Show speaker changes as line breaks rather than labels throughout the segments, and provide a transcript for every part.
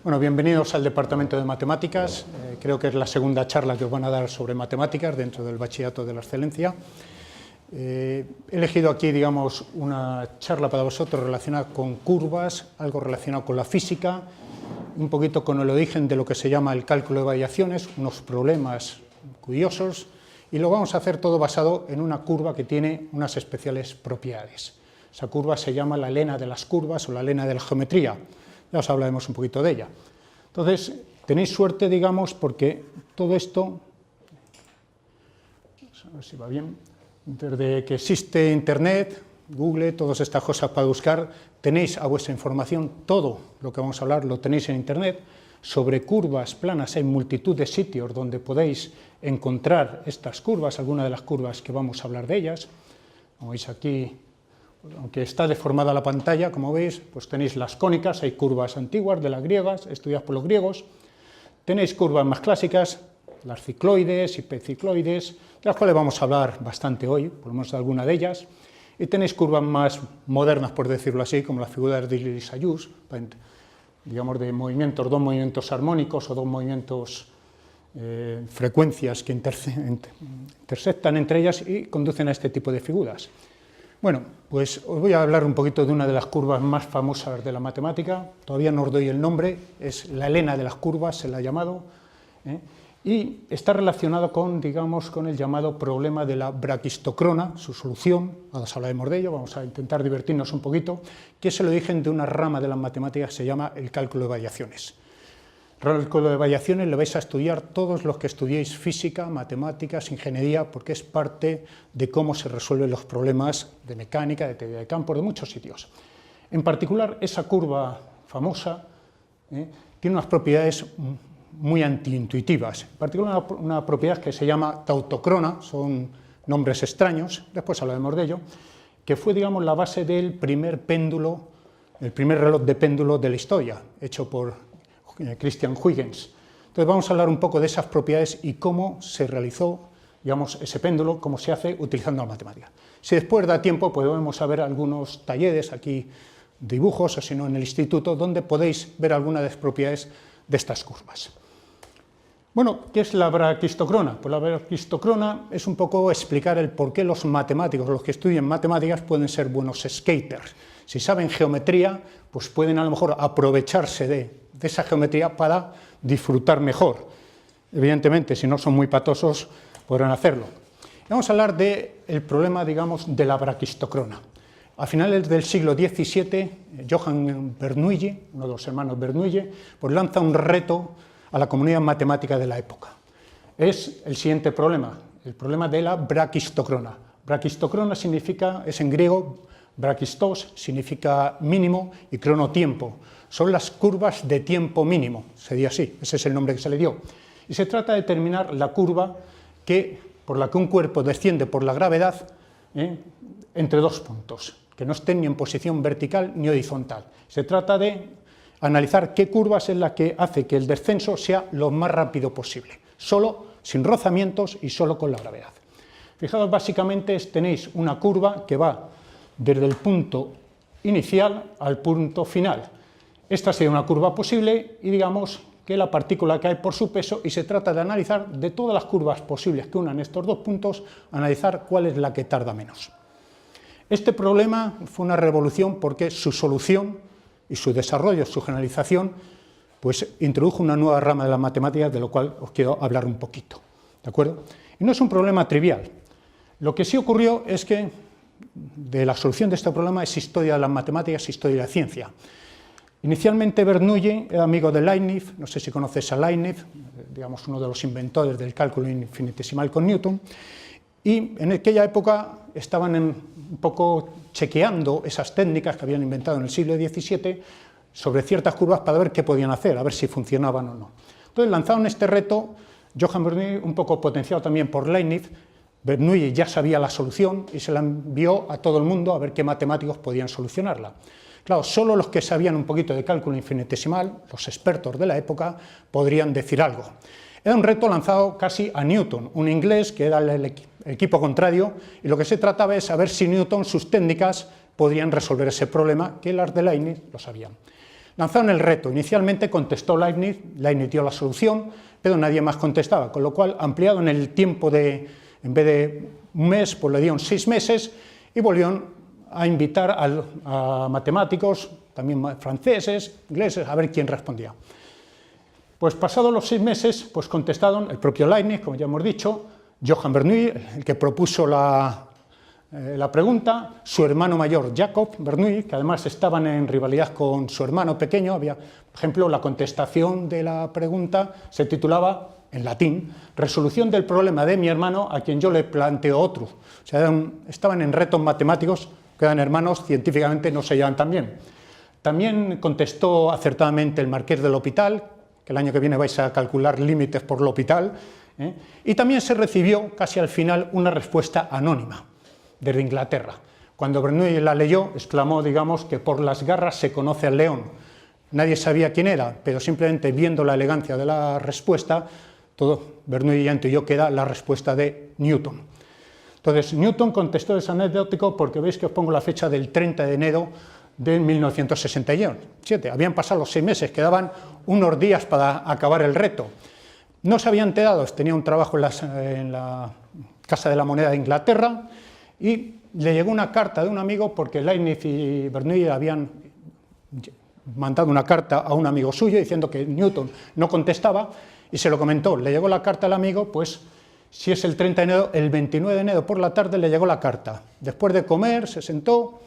Bueno, bienvenidos al Departamento de Matemáticas. Creo que es la segunda charla que os van a dar sobre matemáticas dentro del Bachillerato de la Excelencia. He elegido aquí, digamos, una charla para vosotros relacionada con curvas, algo relacionado con la física, un poquito con el origen de lo que se llama el cálculo de variaciones, unos problemas curiosos, y lo vamos a hacer todo basado en una curva que tiene unas especiales propiedades. Esa curva se llama la lena de las curvas o la lena de la geometría. Ya os hablaremos un poquito de ella. Entonces, tenéis suerte, digamos, porque todo esto, a ver si va bien, desde que existe Internet, Google, todas estas cosas para buscar, tenéis a vuestra información todo lo que vamos a hablar, lo tenéis en Internet. Sobre curvas planas hay multitud de sitios donde podéis encontrar estas curvas, algunas de las curvas que vamos a hablar de ellas. Como veis aquí, aunque está deformada la pantalla, como veis, pues tenéis las cónicas, hay curvas antiguas de las griegas, estudiadas por los griegos, tenéis curvas más clásicas, las cicloides, hipercicloides, de las cuales vamos a hablar bastante hoy, por lo menos de alguna de ellas, y tenéis curvas más modernas, por decirlo así, como las figuras de Ly-Sajus, digamos de movimientos, dos movimientos armónicos o dos movimientos frecuencias que intersectan entre ellas y conducen a este tipo de figuras. Bueno, pues os voy a hablar un poquito de una de las curvas más famosas de la matemática, todavía no os doy el nombre, es la lena de las curvas, se la ha llamado, y está relacionado con, digamos, con el llamado problema de la braquistocrona, su solución, ahora os hablaremos de ello, vamos a intentar divertirnos un poquito, que es el origen de una rama de las matemáticas que se llama el cálculo de variaciones. El cálculo de variaciones lo vais a estudiar todos los que estudiéis física, matemáticas, ingeniería, porque es parte de cómo se resuelven los problemas de mecánica, de teoría de campos, de muchos sitios. En particular, esa curva famosa tiene unas propiedades muy antiintuitivas. En particular, una propiedad que se llama tautocrona, son nombres extraños, después hablaremos de ello, que fue, digamos, la base del primer péndulo, el primer reloj de péndulo de la historia, hecho por Christian Huygens. Entonces vamos a hablar un poco de esas propiedades y cómo se realizó, digamos, ese péndulo, cómo se hace utilizando la matemática. Si después da tiempo, podemos ver algunos talleres, aquí dibujos, o si no en el instituto, donde podéis ver algunas de las propiedades de estas curvas. Bueno, ¿qué es la braquistocrona? Pues la braquistocrona es un poco explicar el por qué los matemáticos, los que estudian matemáticas, pueden ser buenos skaters. Si saben geometría, pues pueden a lo mejor aprovecharse de esa geometría para disfrutar mejor. Evidentemente, si no son muy patosos, podrán hacerlo. Vamos a hablar del problema, digamos, de la braquistocrona. A finales del siglo XVII, Johann Bernoulli, uno de los hermanos Bernoulli, pues lanza un reto a la comunidad matemática de la época. Es el siguiente problema, el problema de la braquistocrona. Braquistocrona significa, es en griego, brakistos significa mínimo y crono tiempo. Son las curvas de tiempo mínimo, sería así, ese es el nombre que se le dio. Y se trata de determinar la curva por la que un cuerpo desciende por la gravedad entre dos puntos, que no estén ni en posición vertical ni horizontal. Se trata de analizar qué curvas es la que hace que el descenso sea lo más rápido posible, solo, sin rozamientos y solo con la gravedad. Fijaos, básicamente tenéis una curva que va desde el punto inicial al punto final. Esta sería una curva posible y digamos que la partícula cae por su peso y se trata de analizar de todas las curvas posibles que unan estos dos puntos, analizar cuál es la que tarda menos. Este problema fue una revolución porque su solución y su desarrollo, su generalización, pues introdujo una nueva rama de las matemáticas de lo cual os quiero hablar un poquito, ¿de acuerdo? Y no es un problema trivial. Lo que sí ocurrió es que de la solución de este problema es historia de las matemáticas, historia de la ciencia. Inicialmente Bernoulli era amigo de Leibniz, no sé si conoces a Leibniz, digamos uno de los inventores del cálculo infinitesimal con Newton, y en aquella época estaban un poco chequeando esas técnicas que habían inventado en el siglo XVII sobre ciertas curvas para ver qué podían hacer, a ver si funcionaban o no. Entonces lanzaron este reto, Johann Bernoulli, un poco potenciado también por Leibniz. Bernoulli ya sabía la solución y se la envió a todo el mundo a ver qué matemáticos podían solucionarla. Claro, solo los que sabían un poquito de cálculo infinitesimal, los expertos de la época, podrían decir algo. Era un reto lanzado casi a Newton, un inglés que era el equipo contrario, y lo que se trataba es saber si Newton, sus técnicas, podían resolver ese problema, que las de Leibniz lo sabían. Lanzaron el reto, inicialmente contestó Leibniz dio la solución, pero nadie más contestaba, con lo cual, ampliado en el tiempo en vez de un mes, pues le dieron 6 meses y volvieron a invitar a matemáticos, también franceses, ingleses, a ver quién respondía. Pues pasados los 6 meses, pues contestaron el propio Leibniz, como ya hemos dicho, Johann Bernoulli, el que propuso la pregunta, su hermano mayor Jacob Bernoulli, que además estaban en rivalidad con su hermano pequeño. Había, por ejemplo, la contestación de la pregunta se titulaba, en latín, resolución del problema de mi hermano a quien yo le planteo otro. O sea, estaban en retos matemáticos, que eran hermanos, científicamente no se llevan tan bien. También contestó acertadamente el marqués del Hospital, que el año que viene vais a calcular límites por el Hospital, y también se recibió casi al final una respuesta anónima desde Inglaterra. Cuando Bernoulli la leyó, exclamó, digamos, que por las garras se conoce al león. Nadie sabía quién era, pero simplemente viendo la elegancia de la respuesta, Bernoulli ya intuyó que era la respuesta de Newton. Entonces, Newton contestó, es anecdótico porque veis que os pongo la fecha del 30 de enero de 1967. Habían pasado los 6 meses, quedaban unos días para acabar el reto. No se había enterado, tenía un trabajo en la Casa de la Moneda de Inglaterra, y le llegó una carta de un amigo porque Leibniz y Bernoulli habían mandado una carta a un amigo suyo diciendo que Newton no contestaba, y se lo comentó. Le llegó la carta al amigo, pues si es el 30 de enero, el 29 de enero por la tarde le llegó la carta. Después de comer se sentó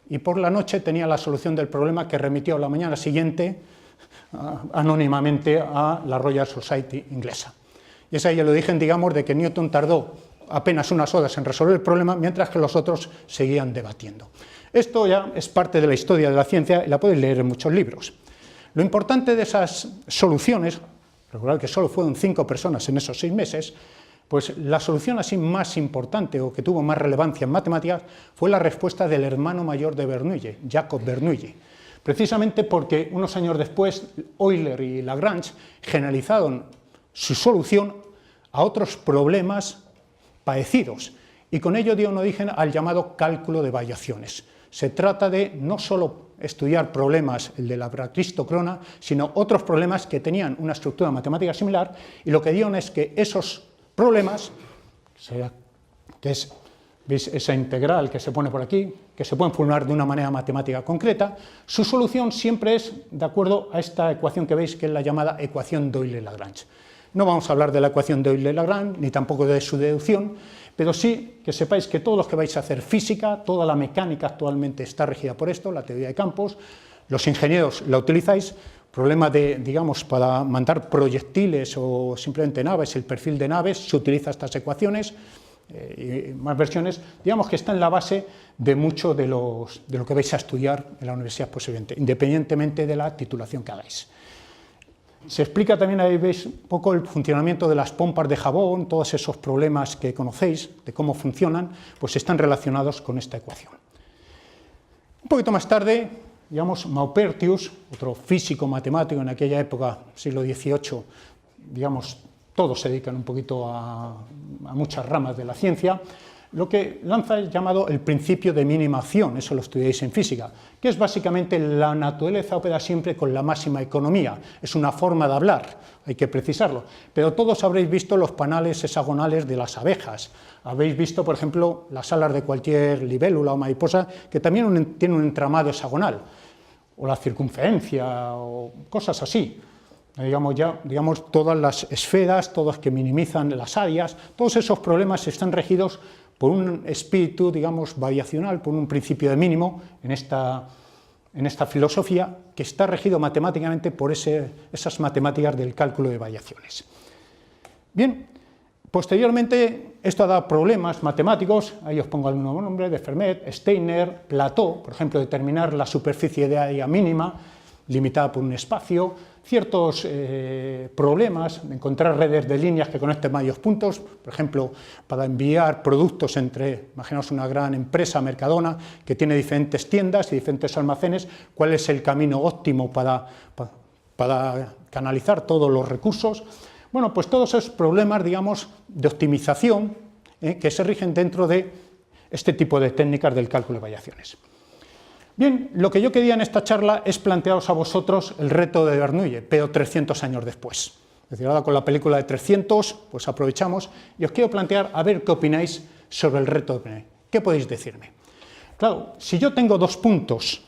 y por la noche tenía la solución del problema, que remitió la mañana siguiente anónimamente a la Royal Society inglesa. Y es ahí el origen, digamos, de que Newton tardó apenas unas horas en resolver el problema, mientras que los otros seguían debatiendo. Esto ya es parte de la historia de la ciencia y la podéis leer en muchos libros. Lo importante de esas soluciones, recordad que solo fueron 5 personas en esos 6 meses, pues la solución así más importante o que tuvo más relevancia en matemáticas fue la respuesta del hermano mayor de Bernoulli, Jacob Bernoulli, precisamente porque unos años después Euler y Lagrange generalizaron su solución a otros problemas parecidos, y con ello dieron origen al llamado cálculo de variaciones. Se trata de no solo estudiar problemas, el de la cristocrona, sino otros problemas que tenían una estructura matemática similar, y lo que dieron es que esos problemas, que es, ¿veis esa integral que se pone por aquí, que se pueden formular de una manera matemática concreta, su solución siempre es de acuerdo a esta ecuación que veis, que es la llamada ecuación de Euler-Lagrange. No vamos a hablar de la ecuación de Euler-Lagrange, ni tampoco de su deducción, pero sí que sepáis que todos los que vais a hacer física, toda la mecánica actualmente está regida por esto, la teoría de campos, los ingenieros la utilizáis, problema de, digamos, para mandar proyectiles o simplemente naves, el perfil de naves, se utiliza estas ecuaciones, y más versiones, digamos que está en la base de mucho de lo que vais a estudiar en la universidad posiblemente, independientemente de la titulación que hagáis. Se explica también, ahí veis un poco el funcionamiento de las pompas de jabón, todos esos problemas que conocéis, de cómo funcionan, pues están relacionados con esta ecuación. Un poquito más tarde, digamos, Maupertuis, otro físico matemático en aquella época, siglo XVIII, digamos, todos se dedican un poquito a muchas ramas de la ciencia, lo que lanza es llamado el principio de mínima acción, eso lo estudiáis en física, que es básicamente la naturaleza opera siempre con la máxima economía, es una forma de hablar, hay que precisarlo, pero todos habréis visto los panales hexagonales de las abejas, habéis visto, por ejemplo, las alas de cualquier libélula o mariposa, que también tienen un entramado hexagonal, o la circunferencia, o cosas así. Digamos, todas las esferas, todas que minimizan las áreas, todos esos problemas están regidos por un espíritu, digamos, variacional, por un principio de mínimo en esta filosofía, que está regido matemáticamente por esas matemáticas del cálculo de variaciones. Bien, posteriormente esto ha dado problemas matemáticos, ahí os pongo algún nombre, de Fermat, Steiner, Plató, por ejemplo, determinar la superficie de área mínima, limitada por un espacio, ciertos problemas, encontrar redes de líneas que conecten varios puntos, por ejemplo, para enviar productos entre, imaginaos una gran empresa, Mercadona, que tiene diferentes tiendas y diferentes almacenes, cuál es el camino óptimo para canalizar todos los recursos. Bueno, pues todos esos problemas, digamos, de optimización, que se rigen dentro de este tipo de técnicas del cálculo de variaciones. Bien, lo que yo quería en esta charla es plantearos a vosotros el reto de Bernoulli, pero 300 años después. Es decir, ahora con la película de 300, pues aprovechamos y os quiero plantear a ver qué opináis sobre el reto de Bernoulli. ¿Qué podéis decirme? Claro, si yo tengo dos puntos,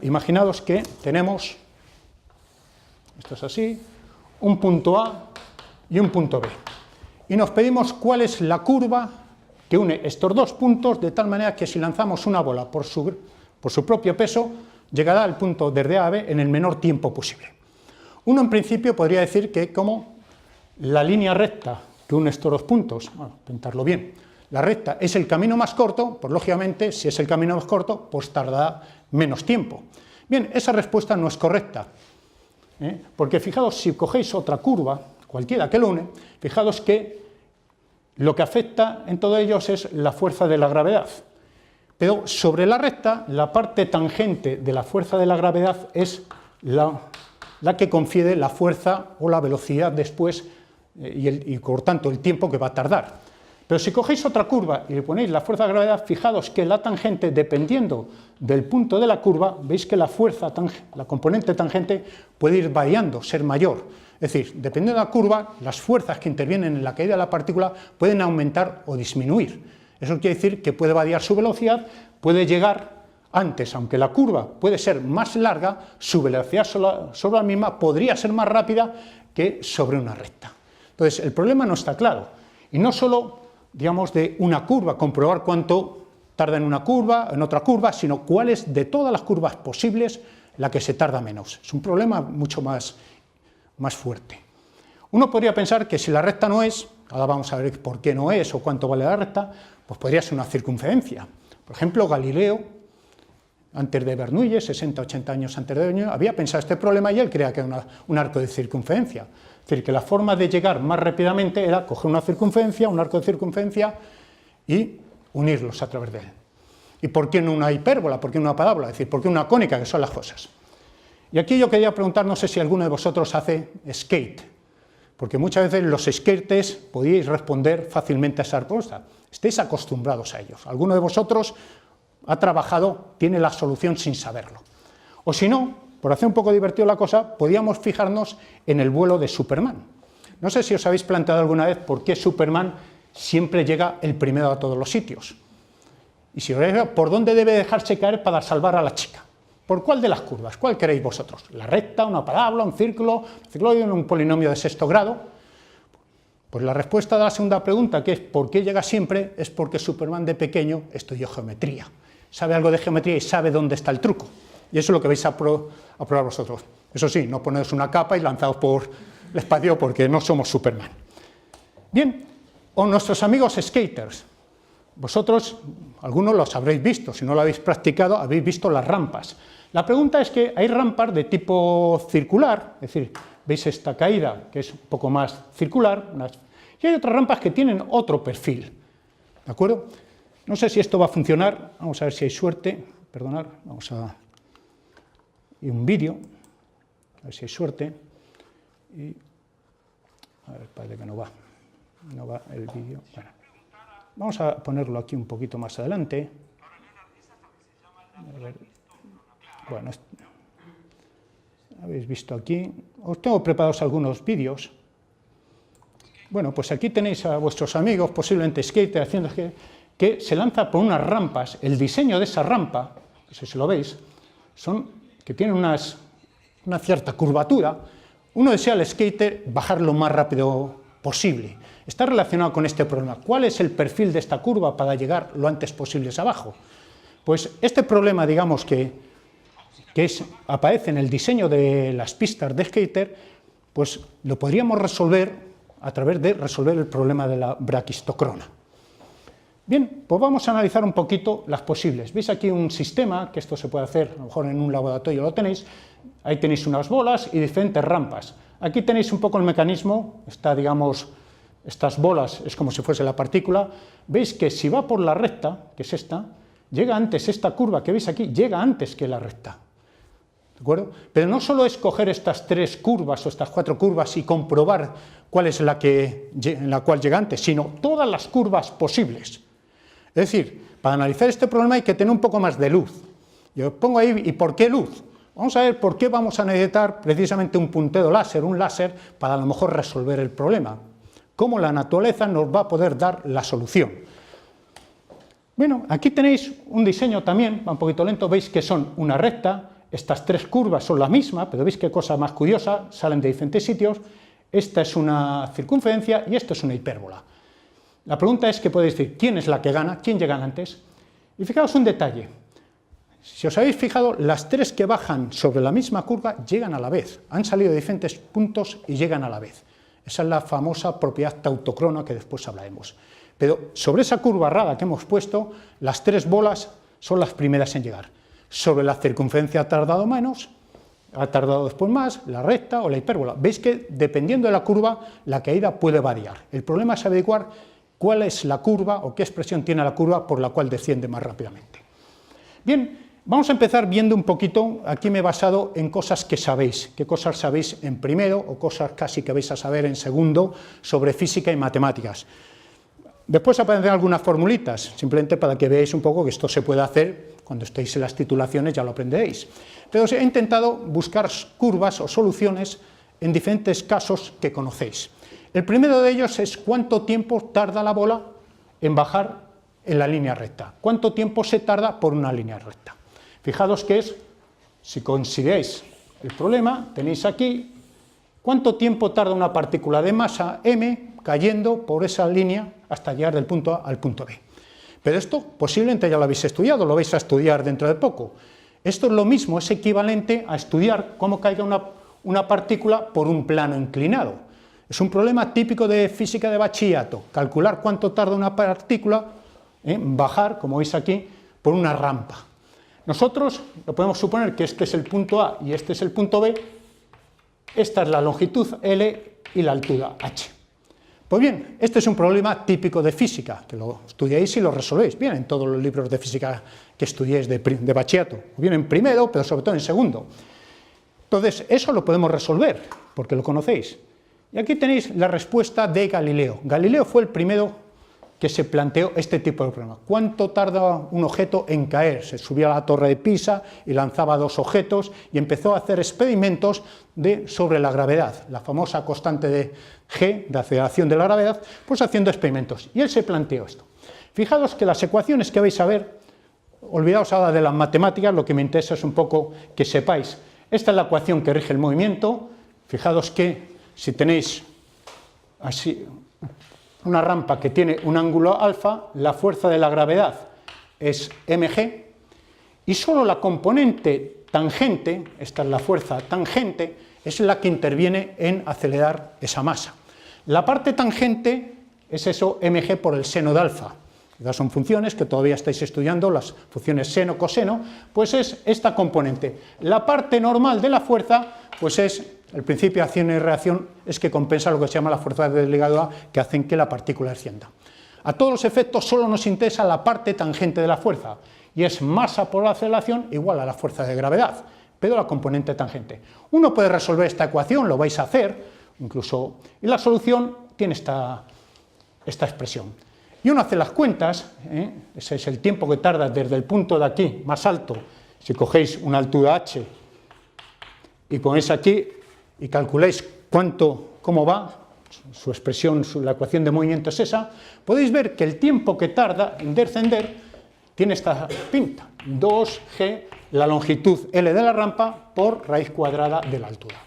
imaginaos que tenemos, esto es así, un punto A y un punto B. Y nos pedimos cuál es la curva que une estos dos puntos de tal manera que si lanzamos una bola por su propio peso, llegará al punto desde A a B en el menor tiempo posible. Uno en principio podría decir que como la línea recta que une estos dos puntos, bueno, pintarlo bien, la recta es el camino más corto, pues lógicamente si es el camino más corto, pues tardará menos tiempo. Bien, esa respuesta no es correcta, porque fijaos, si cogéis otra curva, cualquiera que lo une, fijaos que lo que afecta en todos ellos es la fuerza de la gravedad. Pero sobre la recta, la parte tangente de la fuerza de la gravedad es la que confiere la fuerza o la velocidad después y por tanto el tiempo que va a tardar. Pero si cogéis otra curva y le ponéis la fuerza de gravedad, fijaos que la tangente, dependiendo del punto de la curva, veis que la fuerza, la componente tangente puede ir variando, ser mayor. Es decir, dependiendo de la curva, las fuerzas que intervienen en la caída de la partícula pueden aumentar o disminuir. Eso quiere decir que puede variar su velocidad, puede llegar antes, aunque la curva puede ser más larga, su velocidad sobre la misma podría ser más rápida que sobre una recta. Entonces, el problema no está claro. Y no solo, digamos, de una curva, comprobar cuánto tarda en una curva, en otra curva, sino cuál es de todas las curvas posibles la que se tarda menos. Es un problema mucho más fuerte. Uno podría pensar que si la recta no es, ahora vamos a ver por qué no es o cuánto vale la recta, pues podría ser una circunferencia. Por ejemplo, Galileo, antes de Bernoulli, 60-80 años antes de Bernoulli, había pensado este problema y él creía que era un arco de circunferencia. Es decir, que la forma de llegar más rápidamente era coger una circunferencia, un arco de circunferencia y unirlos a través de él. ¿Y por qué no una hipérbola? ¿Por qué no una parábola? Es decir, ¿por qué una cónica? Que son las cosas. Y aquí yo quería preguntar, no sé si alguno de vosotros hace skate, porque muchas veces los skaters podíais responder fácilmente a esa respuesta. Estéis acostumbrados a ellos. Alguno de vosotros ha trabajado, tiene la solución sin saberlo. O si no, por hacer un poco divertido la cosa, podíamos fijarnos en el vuelo de Superman. No sé si os habéis planteado alguna vez por qué Superman siempre llega el primero a todos los sitios. Y si os veis, ¿por dónde debe dejarse caer para salvar a la chica? ¿Por cuál de las curvas? ¿Cuál queréis vosotros? ¿La recta, una parábola, un círculo, un polinomio de sexto grado? Pues la respuesta de la segunda pregunta, que es ¿por qué llega siempre?, es porque Superman de pequeño estudió geometría. Sabe algo de geometría y sabe dónde está el truco. Y eso es lo que vais a probar vosotros. Eso sí, no poneros una capa y lanzaos por el espacio porque no somos Superman. Bien, o nuestros amigos skaters. Vosotros, algunos los habréis visto, si no lo habéis practicado, habéis visto las rampas. La pregunta es que hay rampas de tipo circular, es decir, veis esta caída que es un poco más circular, y hay otras rampas que tienen otro perfil, ¿de acuerdo? No sé si esto va a funcionar, vamos a ver si hay suerte, perdonad, vamos a... y un vídeo, a ver si hay suerte, y... a ver, parece que no va el vídeo, bueno. Vamos a ponerlo aquí un poquito más adelante. A ver. Bueno, habéis visto aquí. Os tengo preparados algunos vídeos. Bueno, pues aquí tenéis a vuestros amigos, posiblemente skaters, haciendo que se lanza por unas rampas. El diseño de esa rampa, no sé si lo veis, que tienen una cierta curvatura. Uno desea al skater bajar lo más rápido posible. Está relacionado con este problema. ¿Cuál es el perfil de esta curva para llegar lo antes posible abajo? Pues este problema, digamos, que aparece en el diseño de las pistas de skater, pues lo podríamos resolver a través de resolver el problema de la braquistocrona. Bien, pues vamos a analizar un poquito las posibles. Veis aquí un sistema, que esto se puede hacer, a lo mejor en un laboratorio lo tenéis, ahí tenéis unas bolas y diferentes rampas. Aquí tenéis un poco el mecanismo, está, digamos, estas bolas es como si fuese la partícula. Veis que si va por la recta, que es esta, llega antes, esta curva que veis aquí, llega antes que la recta. ¿De acuerdo? Pero no solo es coger estas tres curvas o estas cuatro curvas y comprobar cuál es en la cual llega antes, sino todas las curvas posibles. Es decir, Para analizar este problema hay que tener un poco más de luz. Yo os pongo ahí, ¿y por qué luz? Vamos a ver por qué vamos a necesitar precisamente un puntero láser, un láser, para a lo mejor resolver el problema. Cómo la naturaleza nos va a poder dar la solución. Bueno, aquí tenéis un diseño también, va un poquito lento, veis que son una recta, estas tres curvas son la misma, pero veis qué cosa más curiosa, salen de diferentes sitios, esta es una circunferencia y esto es una hipérbola. La pregunta es que podéis decir, ¿quién es la que gana? ¿Quién llega antes? Y fijaos un detalle, si os habéis fijado, las tres que bajan sobre la misma curva llegan a la vez, han salido de diferentes puntos y llegan a la vez. Esa es la famosa propiedad tautocrona que después hablaremos. Pero sobre esa curva rara que hemos puesto, las tres bolas son las primeras en llegar. Sobre la circunferencia ha tardado menos, ha tardado después más, la recta o la hipérbola. Veis que dependiendo de la curva, la caída puede variar. El problema es averiguar cuál es la curva o qué expresión tiene la curva por la cual desciende más rápidamente. Bien, vamos a empezar viendo un poquito, aquí me he basado en cosas que sabéis, qué cosas sabéis en primero o cosas casi que vais a saber en segundo sobre física y matemáticas. Después aparecerán algunas formulitas, simplemente para que veáis un poco que esto se puede hacer, cuando estéis en las titulaciones ya lo aprenderéis. Pero os he intentado buscar curvas o soluciones en diferentes casos que conocéis. El primero de ellos es cuánto tiempo tarda la bola en bajar en la línea recta, cuánto tiempo se tarda por una línea recta. Fijaos que es, si consideráis el problema, tenéis aquí, cuánto tiempo tarda una partícula de masa m cayendo por esa línea hasta llegar del punto A al punto B. Pero esto posiblemente ya lo habéis estudiado, lo vais a estudiar dentro de poco. Esto es lo mismo, es equivalente a estudiar cómo caiga una partícula por un plano inclinado. Es un problema típico de física de bachillerato, calcular cuánto tarda una partícula en bajar, como veis aquí, por una rampa. Nosotros lo podemos suponer que este es el punto A y este es el punto B, esta es la longitud L y la altura H. Pues bien, este es un problema típico de física, que lo estudiáis y lo resolvéis, bien en todos los libros de física que estudiéis de bachillerato, o bien en primero, pero sobre todo en segundo. Entonces, eso lo podemos resolver, porque lo conocéis. Y aquí tenéis la respuesta de Galileo. Galileo fue el primero que se planteó este tipo de problema. ¿Cuánto tarda un objeto en caer? Se subía a la torre de Pisa y lanzaba dos objetos y empezó a hacer experimentos sobre la gravedad, la famosa constante de G, de aceleración de la gravedad, pues haciendo experimentos. Y él se planteó esto. Fijaos que las ecuaciones que vais a ver, olvidaos ahora de las matemáticas, lo que me interesa es un poco que sepáis. Esta es la ecuación que rige el movimiento. Fijaos que si tenéis así una rampa que tiene un ángulo alfa, la fuerza de la gravedad es mg, y solo la componente tangente, esta es la fuerza tangente, es la que interviene en acelerar esa masa. La parte tangente es eso, mg por el seno de alfa. Estas son funciones que todavía estáis estudiando, las funciones seno, coseno, pues es esta componente. La parte normal de la fuerza, pues es el principio de acción y reacción, es que compensa lo que se llama la fuerza de ligadura, que hacen que la partícula descienda. A todos los efectos solo nos interesa la parte tangente de la fuerza, y es masa por aceleración igual a la fuerza de gravedad, pero la componente tangente. Uno puede resolver esta ecuación, lo vais a hacer, incluso, y la solución tiene esta expresión. Y uno hace las cuentas, ese es el tiempo que tarda desde el punto de aquí, más alto, si cogéis una altura h y ponéis aquí y calculáis cómo va, su expresión, la ecuación de movimiento es esa, podéis ver que el tiempo que tarda en descender tiene esta pinta, 2g, la longitud L de la rampa, por raíz cuadrada de la altura.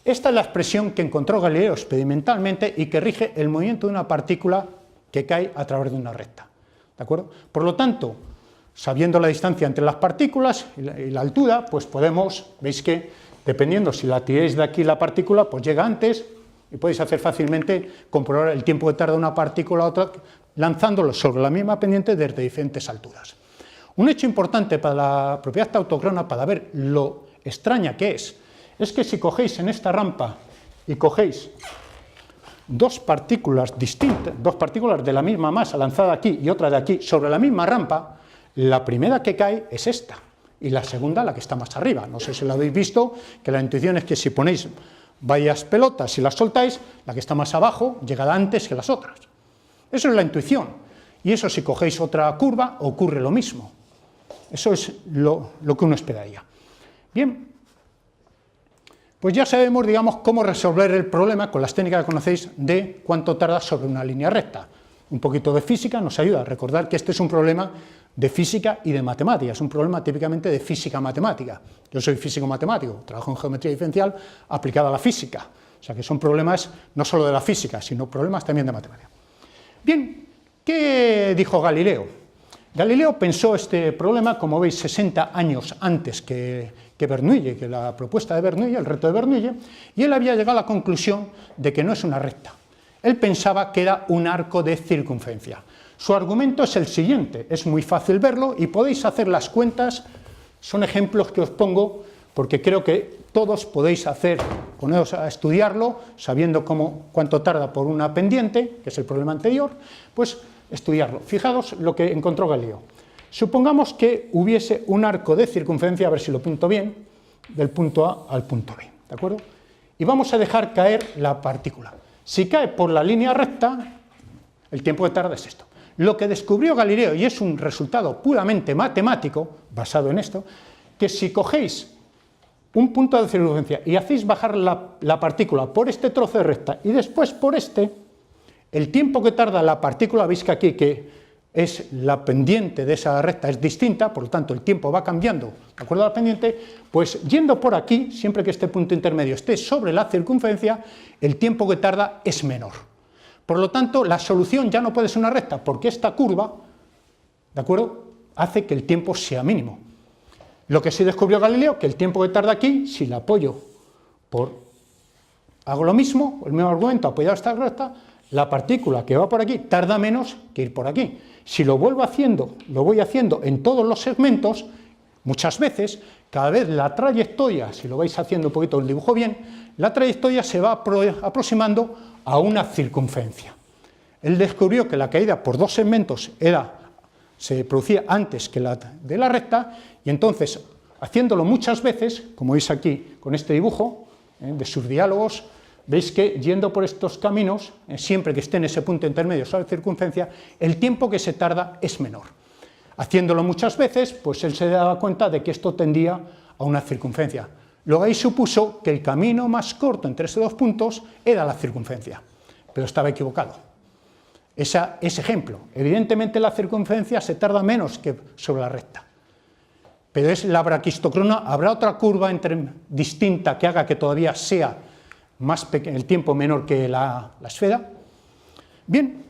Esta es la expresión que encontró Galileo experimentalmente y que rige el movimiento de una partícula que cae a través de una recta. ¿De acuerdo? Por lo tanto, sabiendo la distancia entre las partículas y la altura, pues podemos, veis que dependiendo si la tiráis de aquí la partícula, pues llega antes y podéis hacer fácilmente comprobar el tiempo que tarda una partícula a otra lanzándolo sobre la misma pendiente desde diferentes alturas. Un hecho importante para la propiedad tautocrona, para ver lo extraña que es que si cogéis en esta rampa y cogéis dos partículas distintas, dos partículas de la misma masa lanzada aquí y otra de aquí sobre la misma rampa, la primera que cae es esta y la segunda la que está más arriba. No sé si lo habéis visto, que la intuición es que si ponéis varias pelotas y las soltáis, la que está más abajo llegará antes que las otras. Eso es la intuición. Y eso, si cogéis otra curva, ocurre lo mismo. Eso es lo que uno esperaría. Bien, pues ya sabemos, digamos, cómo resolver el problema con las técnicas que conocéis de cuánto tarda sobre una línea recta. Un poquito de física nos ayuda a recordar que este es un problema de física y de matemáticas, es un problema típicamente de física-matemática. Yo soy físico-matemático, trabajo en geometría diferencial aplicada a la física, o sea que son problemas no solo de la física, sino problemas también de matemática. Bien, ¿qué dijo Galileo? Galileo pensó este problema, como veis, 60 años antes que Bernoulli, que la propuesta de Bernoulli, el reto de Bernoulli, y él había llegado a la conclusión de que no es una recta. Él pensaba que era un arco de circunferencia. Su argumento es el siguiente, es muy fácil verlo y podéis hacer las cuentas, son ejemplos que os pongo porque creo que todos podéis poneros a estudiarlo, sabiendo cuánto tarda por una pendiente, que es el problema anterior, pues estudiarlo. Fijaos lo que encontró Galileo. Supongamos que hubiese un arco de circunferencia, a ver si lo pinto bien, del punto A al punto B, ¿de acuerdo? Y vamos a dejar caer la partícula. Si cae por la línea recta, el tiempo que tarda es esto. Lo que descubrió Galileo, y es un resultado puramente matemático, basado en esto, que si cogéis un punto de circunferencia y hacéis bajar la partícula por este trozo de recta y después por este, el tiempo que tarda la partícula, veis que aquí que es la pendiente de esa recta es distinta, por lo tanto el tiempo va cambiando de acuerdo a la pendiente, pues yendo por aquí, siempre que este punto intermedio esté sobre la circunferencia, el tiempo que tarda es menor. Por lo tanto, la solución ya no puede ser una recta, porque esta curva, ¿de acuerdo?, hace que el tiempo sea mínimo. Lo que sí descubrió Galileo, que el tiempo que tarda aquí, si la apoyo hago lo mismo, el mismo argumento apoyado a esta recta, la partícula que va por aquí tarda menos que ir por aquí. Si lo voy haciendo en todos los segmentos, muchas veces, cada vez la trayectoria, si lo vais haciendo un poquito el dibujo bien, la trayectoria se va aproximando a una circunferencia. Él descubrió que la caída por dos segmentos se producía antes que la de la recta, y entonces, haciéndolo muchas veces, como veis aquí con este dibujo de sus diálogos, veis que yendo por estos caminos, siempre que esté en ese punto intermedio sobre la circunferencia, el tiempo que se tarda es menor. Haciéndolo muchas veces, pues él se daba cuenta de que esto tendía a una circunferencia. Luego ahí supuso que el camino más corto entre estos dos puntos era la circunferencia, pero estaba equivocado. Ese ejemplo, evidentemente la circunferencia se tarda menos que sobre la recta, pero es la braquistocrona, habrá otra curva distinta que haga que todavía sea el tiempo menor que la esfera. Bien,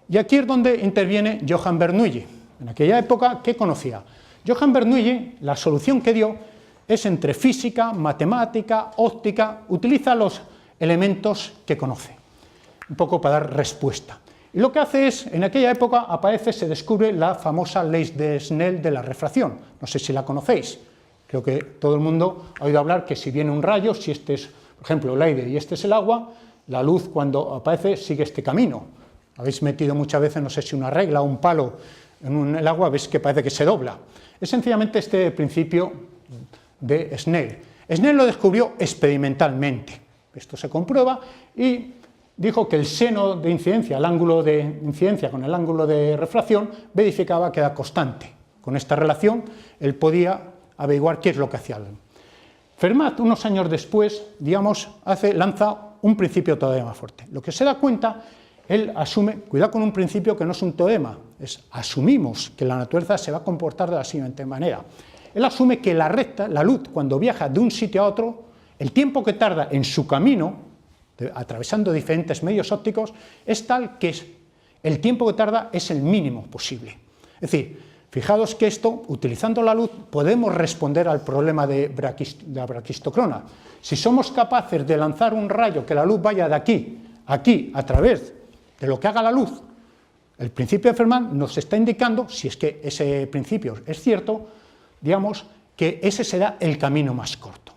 y aquí es donde interviene Johann Bernoulli. En aquella época, ¿qué conocía? Johann Bernoulli, la solución que dio es entre física, matemática, óptica, utiliza los elementos que conoce, un poco para dar respuesta. Y lo que hace es, en aquella época se descubre la famosa ley de Snell de la refracción, no sé si la conocéis, creo que todo el mundo ha oído hablar que si viene un rayo, si este es, por ejemplo, el aire y este es el agua, la luz cuando aparece sigue este camino. Habéis metido muchas veces, no sé si una regla o un palo en el agua, veis que parece que se dobla. Es sencillamente este principio de Snell. Snell lo descubrió experimentalmente. Esto se comprueba y dijo que el seno de incidencia, el ángulo de incidencia con el ángulo de refracción, verificaba que era constante. Con esta relación, él podía averiguar qué es lo que hacía. Fermat, unos años después, lanza un principio todavía más fuerte. Lo que se da cuenta, él asume, cuidado con un principio que no es un teorema, asumimos que la naturaleza se va a comportar de la siguiente manera. Él asume que la luz, cuando viaja de un sitio a otro, el tiempo que tarda en su camino, atravesando diferentes medios ópticos, es tal que el tiempo que tarda es el mínimo posible. Es decir, fijaos que esto, utilizando la luz, podemos responder al problema de la braquistocrona. Si somos capaces de lanzar un rayo que la luz vaya de aquí a aquí a través de lo que haga la luz, el principio de Fermat nos está indicando, si es que ese principio es cierto, que ese será el camino más corto.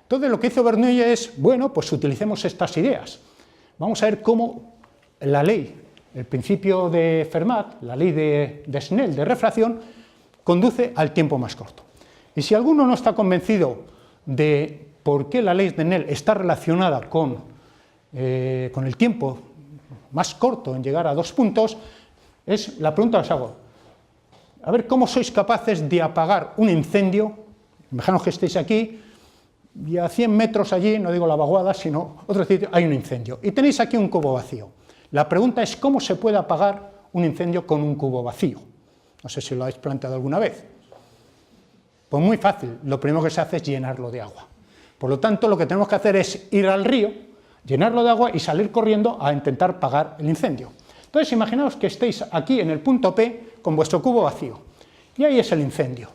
Entonces lo que hizo Bernoulli es, bueno, pues utilicemos estas ideas. Vamos a ver cómo la ley, el principio de Fermat, la ley de Snell de refracción, conduce al tiempo más corto. Y si alguno no está convencido de por qué la ley de Snell está relacionada con el tiempo más corto en llegar a dos puntos, la pregunta que os hago. A ver cómo sois capaces de apagar un incendio. Imaginaos que estéis aquí y a 100 metros allí, no digo la vaguada, sino otro sitio, hay un incendio. Y tenéis aquí un cubo vacío. La pregunta es cómo se puede apagar un incendio con un cubo vacío. No sé si lo habéis planteado alguna vez. Pues muy fácil, lo primero que se hace es llenarlo de agua. Por lo tanto, lo que tenemos que hacer es ir al río, llenarlo de agua y salir corriendo a intentar apagar el incendio. Entonces, imaginaos que estéis aquí en el punto P con vuestro cubo vacío, y ahí es el incendio.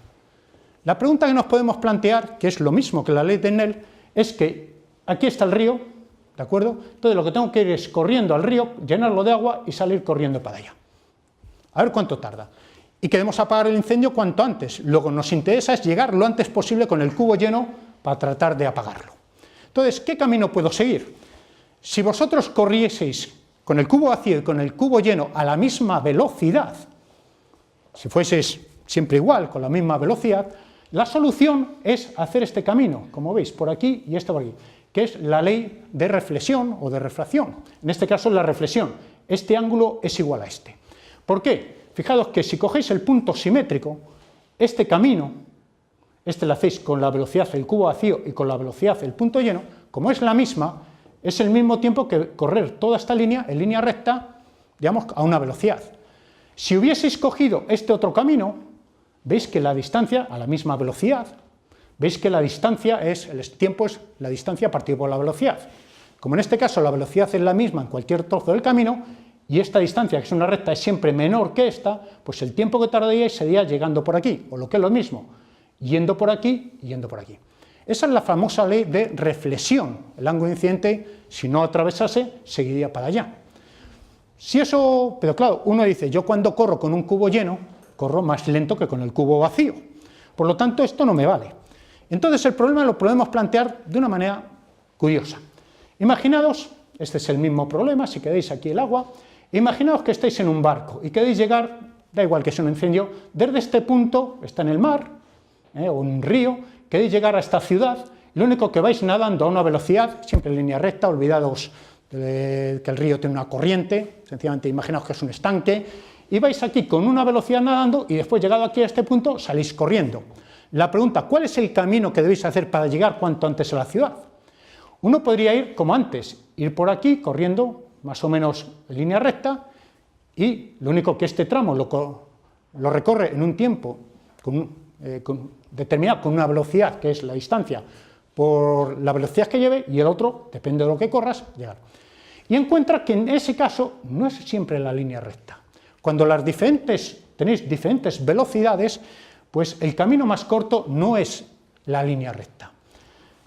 La pregunta que nos podemos plantear, que es lo mismo que la ley de Snell, es que aquí está el río, ¿de acuerdo? Entonces, lo que tengo que ir es corriendo al río, llenarlo de agua y salir corriendo para allá. A ver cuánto tarda. Y queremos apagar el incendio cuanto antes. Lo que nos interesa es llegar lo antes posible con el cubo lleno para tratar de apagarlo. Entonces, ¿qué camino puedo seguir? Si vosotros corrieseis con el cubo vacío y con el cubo lleno a la misma velocidad, si fueseis siempre igual, con la misma velocidad, la solución es hacer este camino, como veis, por aquí y este por aquí, que es la ley de reflexión o de refracción. En este caso es la reflexión. Este ángulo es igual a este. ¿Por qué? Fijaos que si cogéis el punto simétrico, este camino, este lo hacéis con la velocidad del cubo vacío y con la velocidad del punto lleno, como es la misma, es el mismo tiempo que correr toda esta línea en línea recta, digamos, a una velocidad. Si hubieseis cogido este otro camino, veis que la distancia a la misma velocidad, veis que la distancia es, el tiempo es la distancia partido por la velocidad. Como en este caso la velocidad es la misma en cualquier trozo del camino, y esta distancia, que es una recta, es siempre menor que esta, pues el tiempo que tardaríais sería llegando por aquí, o lo que es lo mismo, yendo por aquí y yendo por aquí. Esa es la famosa ley de reflexión. El ángulo incidente, si no atravesase, seguiría para allá. Si eso, pero claro, uno dice, yo cuando corro con un cubo lleno, corro más lento que con el cubo vacío. Por lo tanto, esto no me vale. Entonces, el problema lo podemos plantear de una manera curiosa. Imaginaos, este es el mismo problema, si queréis aquí el agua, imaginaos que estáis en un barco y queréis llegar, da igual que sea un incendio, desde este punto, está en el mar, o un río, queréis llegar a esta ciudad, lo único que vais nadando a una velocidad, siempre en línea recta, olvidaos que el río tiene una corriente, sencillamente imaginaos que es un estanque, y vais aquí con una velocidad nadando y después llegado aquí a este punto salís corriendo. La pregunta, ¿cuál es el camino que debéis hacer para llegar cuanto antes a la ciudad? Uno podría ir como antes, ir por aquí corriendo más o menos en línea recta, y lo único que este tramo lo recorre en un tiempo determinado con una velocidad que es la distancia por la velocidad que lleve, y el otro, depende de lo que corras, llegar. Y encuentra que en ese caso no es siempre la línea recta. Cuando tenéis diferentes velocidades, pues el camino más corto no es la línea recta.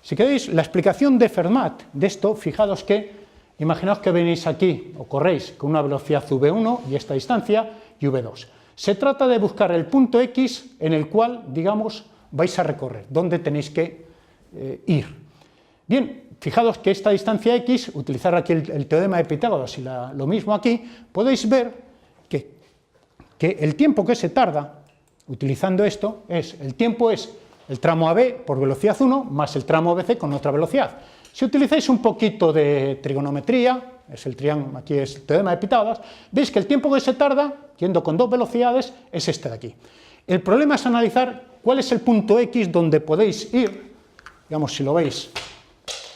Si queréis, la explicación de Fermat de esto, fijaos que, imaginaos que venís aquí o corréis con una velocidad v1 y esta distancia y v2. Se trata de buscar el punto X en el cual, digamos, vais a recorrer, donde tenéis que ir. Bien, fijaos que esta distancia X, utilizar aquí el teorema de Pitágoras y lo mismo aquí, podéis ver que el tiempo que se tarda utilizando esto el tiempo es el tramo AB por velocidad 1 más el tramo BC con otra velocidad. Si utilizáis un poquito de trigonometría, aquí es el teorema de Pitágoras, veis que el tiempo que se tarda, yendo con dos velocidades, es este de aquí. El problema es analizar cuál es el punto X donde podéis ir, digamos, si lo veis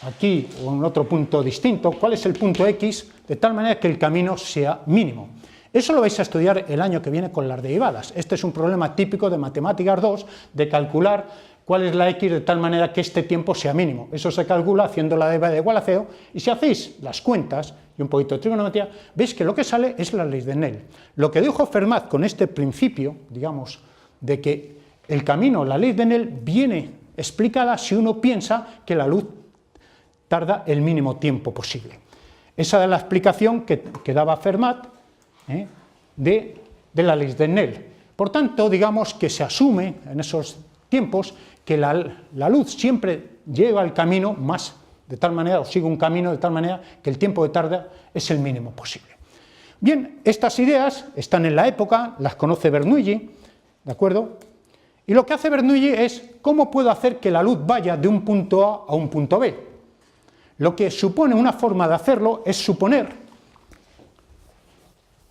aquí o en otro punto distinto, cuál es el punto X, de tal manera que el camino sea mínimo. Eso lo vais a estudiar el año que viene con las derivadas. Este es un problema típico de Matemáticas 2, de calcular cuál es la X de tal manera que este tiempo sea mínimo. Eso se calcula haciendo la derivada igual a 0, y si hacéis las cuentas y un poquito de trigonometría, veis que lo que sale es la ley de Snell. Lo que dijo Fermat con este principio, digamos, de que el camino, la ley de Snell, viene explicada si uno piensa que la luz tarda el mínimo tiempo posible. Esa es la explicación que daba Fermat de la ley de Snell. Por tanto, digamos que se asume en esos tiempos que la luz siempre lleva el camino más de tal manera, o sigue un camino de tal manera que el tiempo que tarda es el mínimo posible. Bien, estas ideas están en la época, las conoce Bernoulli, ¿de acuerdo? Y lo que hace Bernoulli es cómo puedo hacer que la luz vaya de un punto A a un punto B. Lo que supone una forma de hacerlo es suponer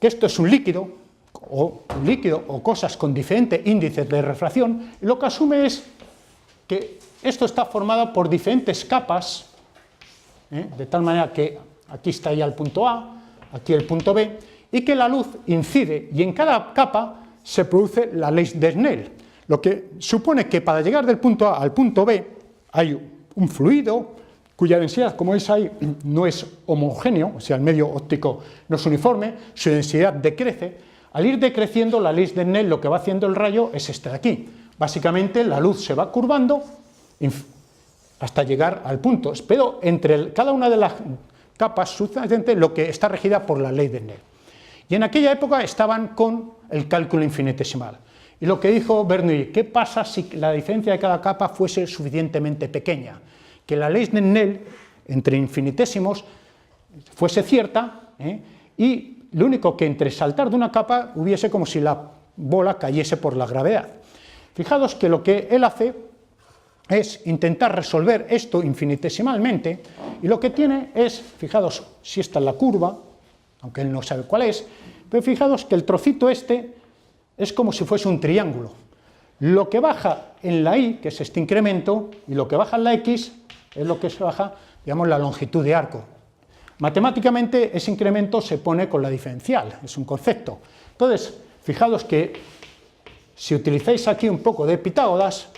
que esto es un líquido, o un líquido o cosas con diferentes índices de refracción, y lo que asume es que esto está formado por diferentes capas, de tal manera que aquí está ya el punto A, aquí el punto B, y que la luz incide, y en cada capa se produce la ley de Snell, lo que supone que para llegar del punto A al punto B hay un fluido cuya densidad, como veis ahí, no es homogéneo, o sea, el medio óptico no es uniforme, su densidad decrece. Al ir decreciendo, la ley de Snell lo que va haciendo el rayo es este de aquí. Básicamente la luz se va curvando hasta llegar al punto, pero entre cada una de las capas sucesivamente lo que está regida por la ley de Snell. Y en aquella época estaban con el cálculo infinitesimal. Y lo que dijo Bernoulli, ¿qué pasa si la diferencia de cada capa fuese suficientemente pequeña? Que la ley de Snell entre infinitesimos fuese cierta, y lo único que entre saltar de una capa hubiese como si la bola cayese por la gravedad. Fijaos que lo que él hace es intentar resolver esto infinitesimalmente, y lo que tiene es, fijaos si esta es la curva, aunque él no sabe cuál es, pero fijaos que el trocito este es como si fuese un triángulo. Lo que baja en la Y, que es este incremento, y lo que baja en la X es lo que se baja, digamos, la longitud de arco. Matemáticamente ese incremento se pone con la diferencial, es un concepto. Entonces, fijaos que si utilizáis aquí un poco de Pitágoras,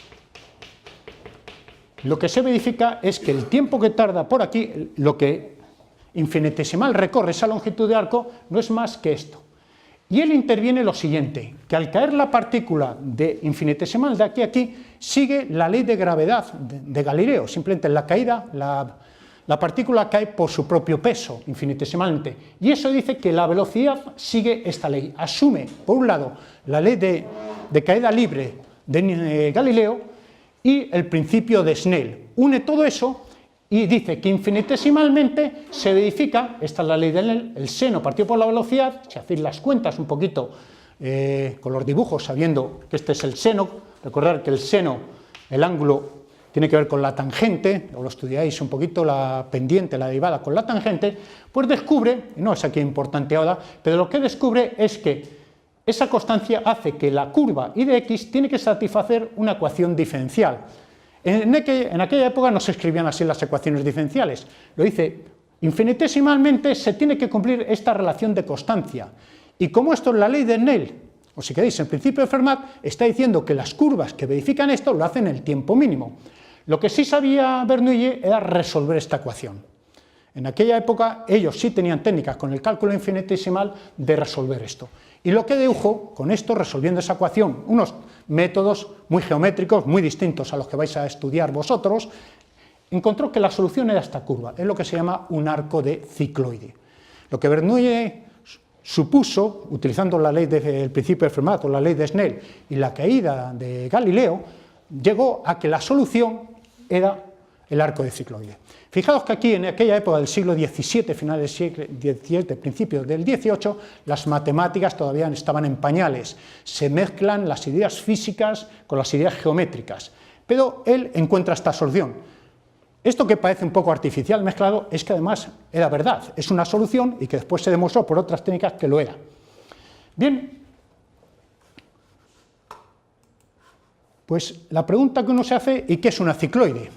lo que se verifica es que el tiempo que tarda por aquí, lo que infinitesimal recorre esa longitud de arco, no es más que esto. Y él interviene lo siguiente, que al caer la partícula de infinitesimal de aquí a aquí, sigue la ley de gravedad de Galileo, simplemente en la caída, la partícula cae por su propio peso, infinitesimalmente, y eso dice que la velocidad sigue esta ley, asume, por un lado, la ley de caída libre de Galileo y el principio de Snell, une todo eso y dice que infinitesimalmente se verifica, esta es la ley de Snell, el seno partido por la velocidad, si hacéis las cuentas un poquito con los dibujos, sabiendo que este es el seno, recordad que el seno, el ángulo, tiene que ver con la tangente, o lo estudiáis un poquito, la pendiente, la derivada con la tangente, pues descubre, no es aquí importante ahora, pero lo que descubre es que esa constancia hace que la curva y de x tiene que satisfacer una ecuación diferencial. En aquella época no se escribían así las ecuaciones diferenciales, lo dice, infinitesimalmente se tiene que cumplir esta relación de constancia, y como esto es la ley de Snell, o si queréis, el principio de Fermat, está diciendo que las curvas que verifican esto lo hacen en el tiempo mínimo. Lo que sí sabía Bernoulli era resolver esta ecuación. En aquella época ellos sí tenían técnicas con el cálculo infinitesimal de resolver esto. Y lo que dedujo con esto, resolviendo esa ecuación, unos métodos muy geométricos, muy distintos a los que vais a estudiar vosotros, encontró que la solución era esta curva, es lo que se llama un arco de cicloide. Lo que Bernoulli supuso, utilizando la ley del principio de Fermat o la ley de Snell y la caída de Galileo, llegó a que la solución era el arco de cicloide. Fijaos que aquí, en aquella época del siglo XVII, finales del siglo XVII, principios del XVIII, las matemáticas todavía estaban en pañales, se mezclan las ideas físicas con las ideas geométricas, pero él encuentra esta solución. Esto que parece un poco artificial mezclado es que además era verdad, es una solución y que después se demostró por otras técnicas que lo era. Bien, pues la pregunta que uno se hace, ¿y qué es una cicloide?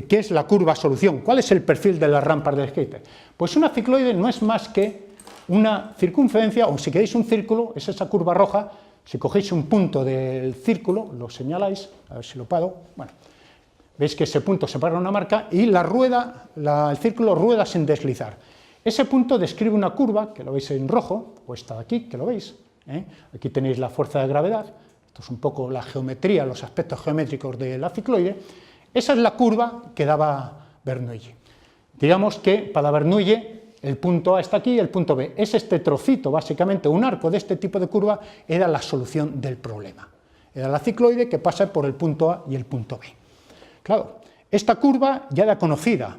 ¿Qué es la curva solución? ¿Cuál es el perfil de las rampas del skater? Pues una cicloide no es más que una circunferencia, o si queréis un círculo, es esa curva roja, si cogéis un punto del círculo, lo señaláis, a ver si lo paro, bueno, veis que ese punto separa una marca y la rueda, el círculo rueda sin deslizar. Ese punto describe una curva, que lo veis en rojo, o esta de aquí, que lo veis, aquí tenéis la fuerza de gravedad, esto es un poco la geometría, los aspectos geométricos de la cicloide. Esa es la curva que daba Bernoulli. Digamos que para Bernoulli el punto A está aquí y el punto B. Es este trocito, básicamente un arco de este tipo de curva, era la solución del problema. Era la cicloide que pasa por el punto A y el punto B. Claro, esta curva ya era conocida.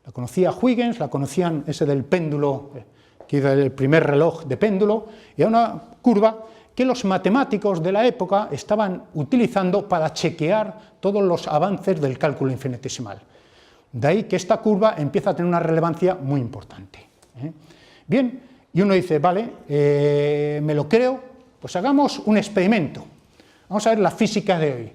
La conocía Huygens, la conocían ese del péndulo, que era el primer reloj de péndulo, y era una curva que los matemáticos de la época estaban utilizando para chequear todos los avances del cálculo infinitesimal. De ahí que esta curva empieza a tener una relevancia muy importante. Bien, Y uno dice, vale, me lo creo, pues hagamos un experimento. Vamos a ver la física de hoy.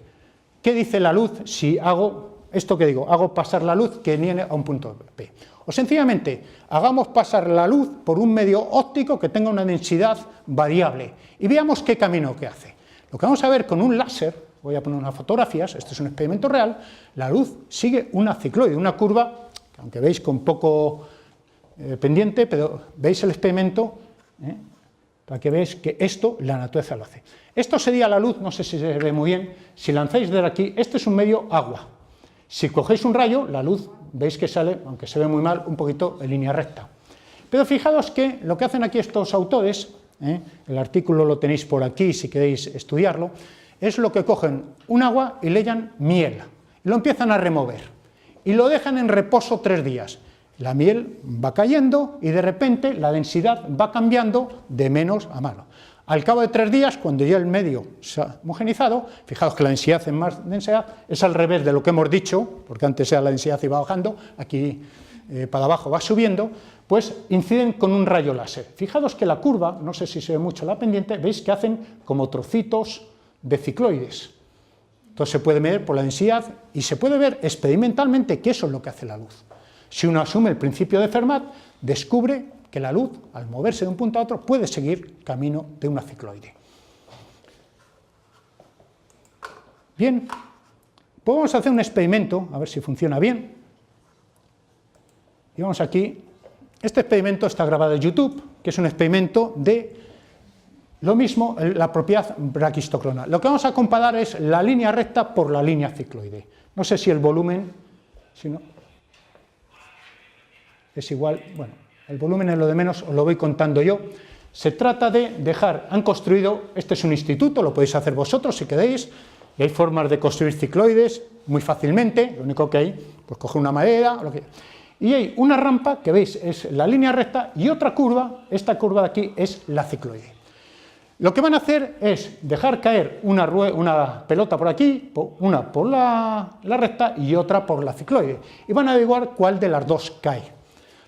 ¿Qué dice la luz si hago esto que digo? Hago pasar la luz que viene a un punto P. O sencillamente, hagamos pasar la luz por un medio óptico que tenga una densidad variable y veamos qué camino que hace. Lo que vamos a ver con un láser, voy a poner unas fotografías, esto es un experimento real, la luz sigue una cicloide, una curva, que aunque veis con poco pendiente, pero veis el experimento, para que veáis que esto la naturaleza lo hace. Esto sería la luz, no sé si se ve muy bien, si lanzáis desde aquí, este es un medio agua. Si cogéis un rayo, la luz, veis que sale, aunque se ve muy mal, un poquito en línea recta. Pero fijaos que lo que hacen aquí estos autores, el artículo lo tenéis por aquí si queréis estudiarlo, es lo que cogen un agua y le echan miel, y lo empiezan a remover, y lo dejan en reposo 3 días. La miel va cayendo y de repente la densidad va cambiando de menos a más. Al cabo de 3 días, cuando ya el medio se ha homogeneizado, fijaos que la densidad en más densidad es al revés de lo que hemos dicho, porque antes la densidad iba bajando, aquí para abajo va subiendo, pues inciden con un rayo láser. Fijaos que la curva, no sé si se ve mucho la pendiente, veis que hacen como trocitos de cicloides. Entonces se puede medir por la densidad y se puede ver experimentalmente que eso es lo que hace la luz. Si uno asume el principio de Fermat, descubre que la luz, al moverse de un punto a otro, puede seguir camino de una cicloide. Bien, pues vamos a hacer un experimento, a ver si funciona bien. Y vamos aquí. Este experimento está grabado en YouTube, que es un experimento de lo mismo, la propiedad braquistocrona. Lo que vamos a comparar es la línea recta por la línea cicloide. No sé si el volumen, si no, es igual, bueno, el volumen es lo de menos, os lo voy contando yo. Se trata de dejar, han construido, este es un instituto, lo podéis hacer vosotros si queréis, y hay formas de construir cicloides muy fácilmente, lo único que hay, pues coger una madera, y hay una rampa que veis es la línea recta y otra curva, esta curva de aquí es la cicloide. Lo que van a hacer es dejar caer una pelota por aquí, una por la recta y otra por la cicloide, y van a averiguar cuál de las dos cae.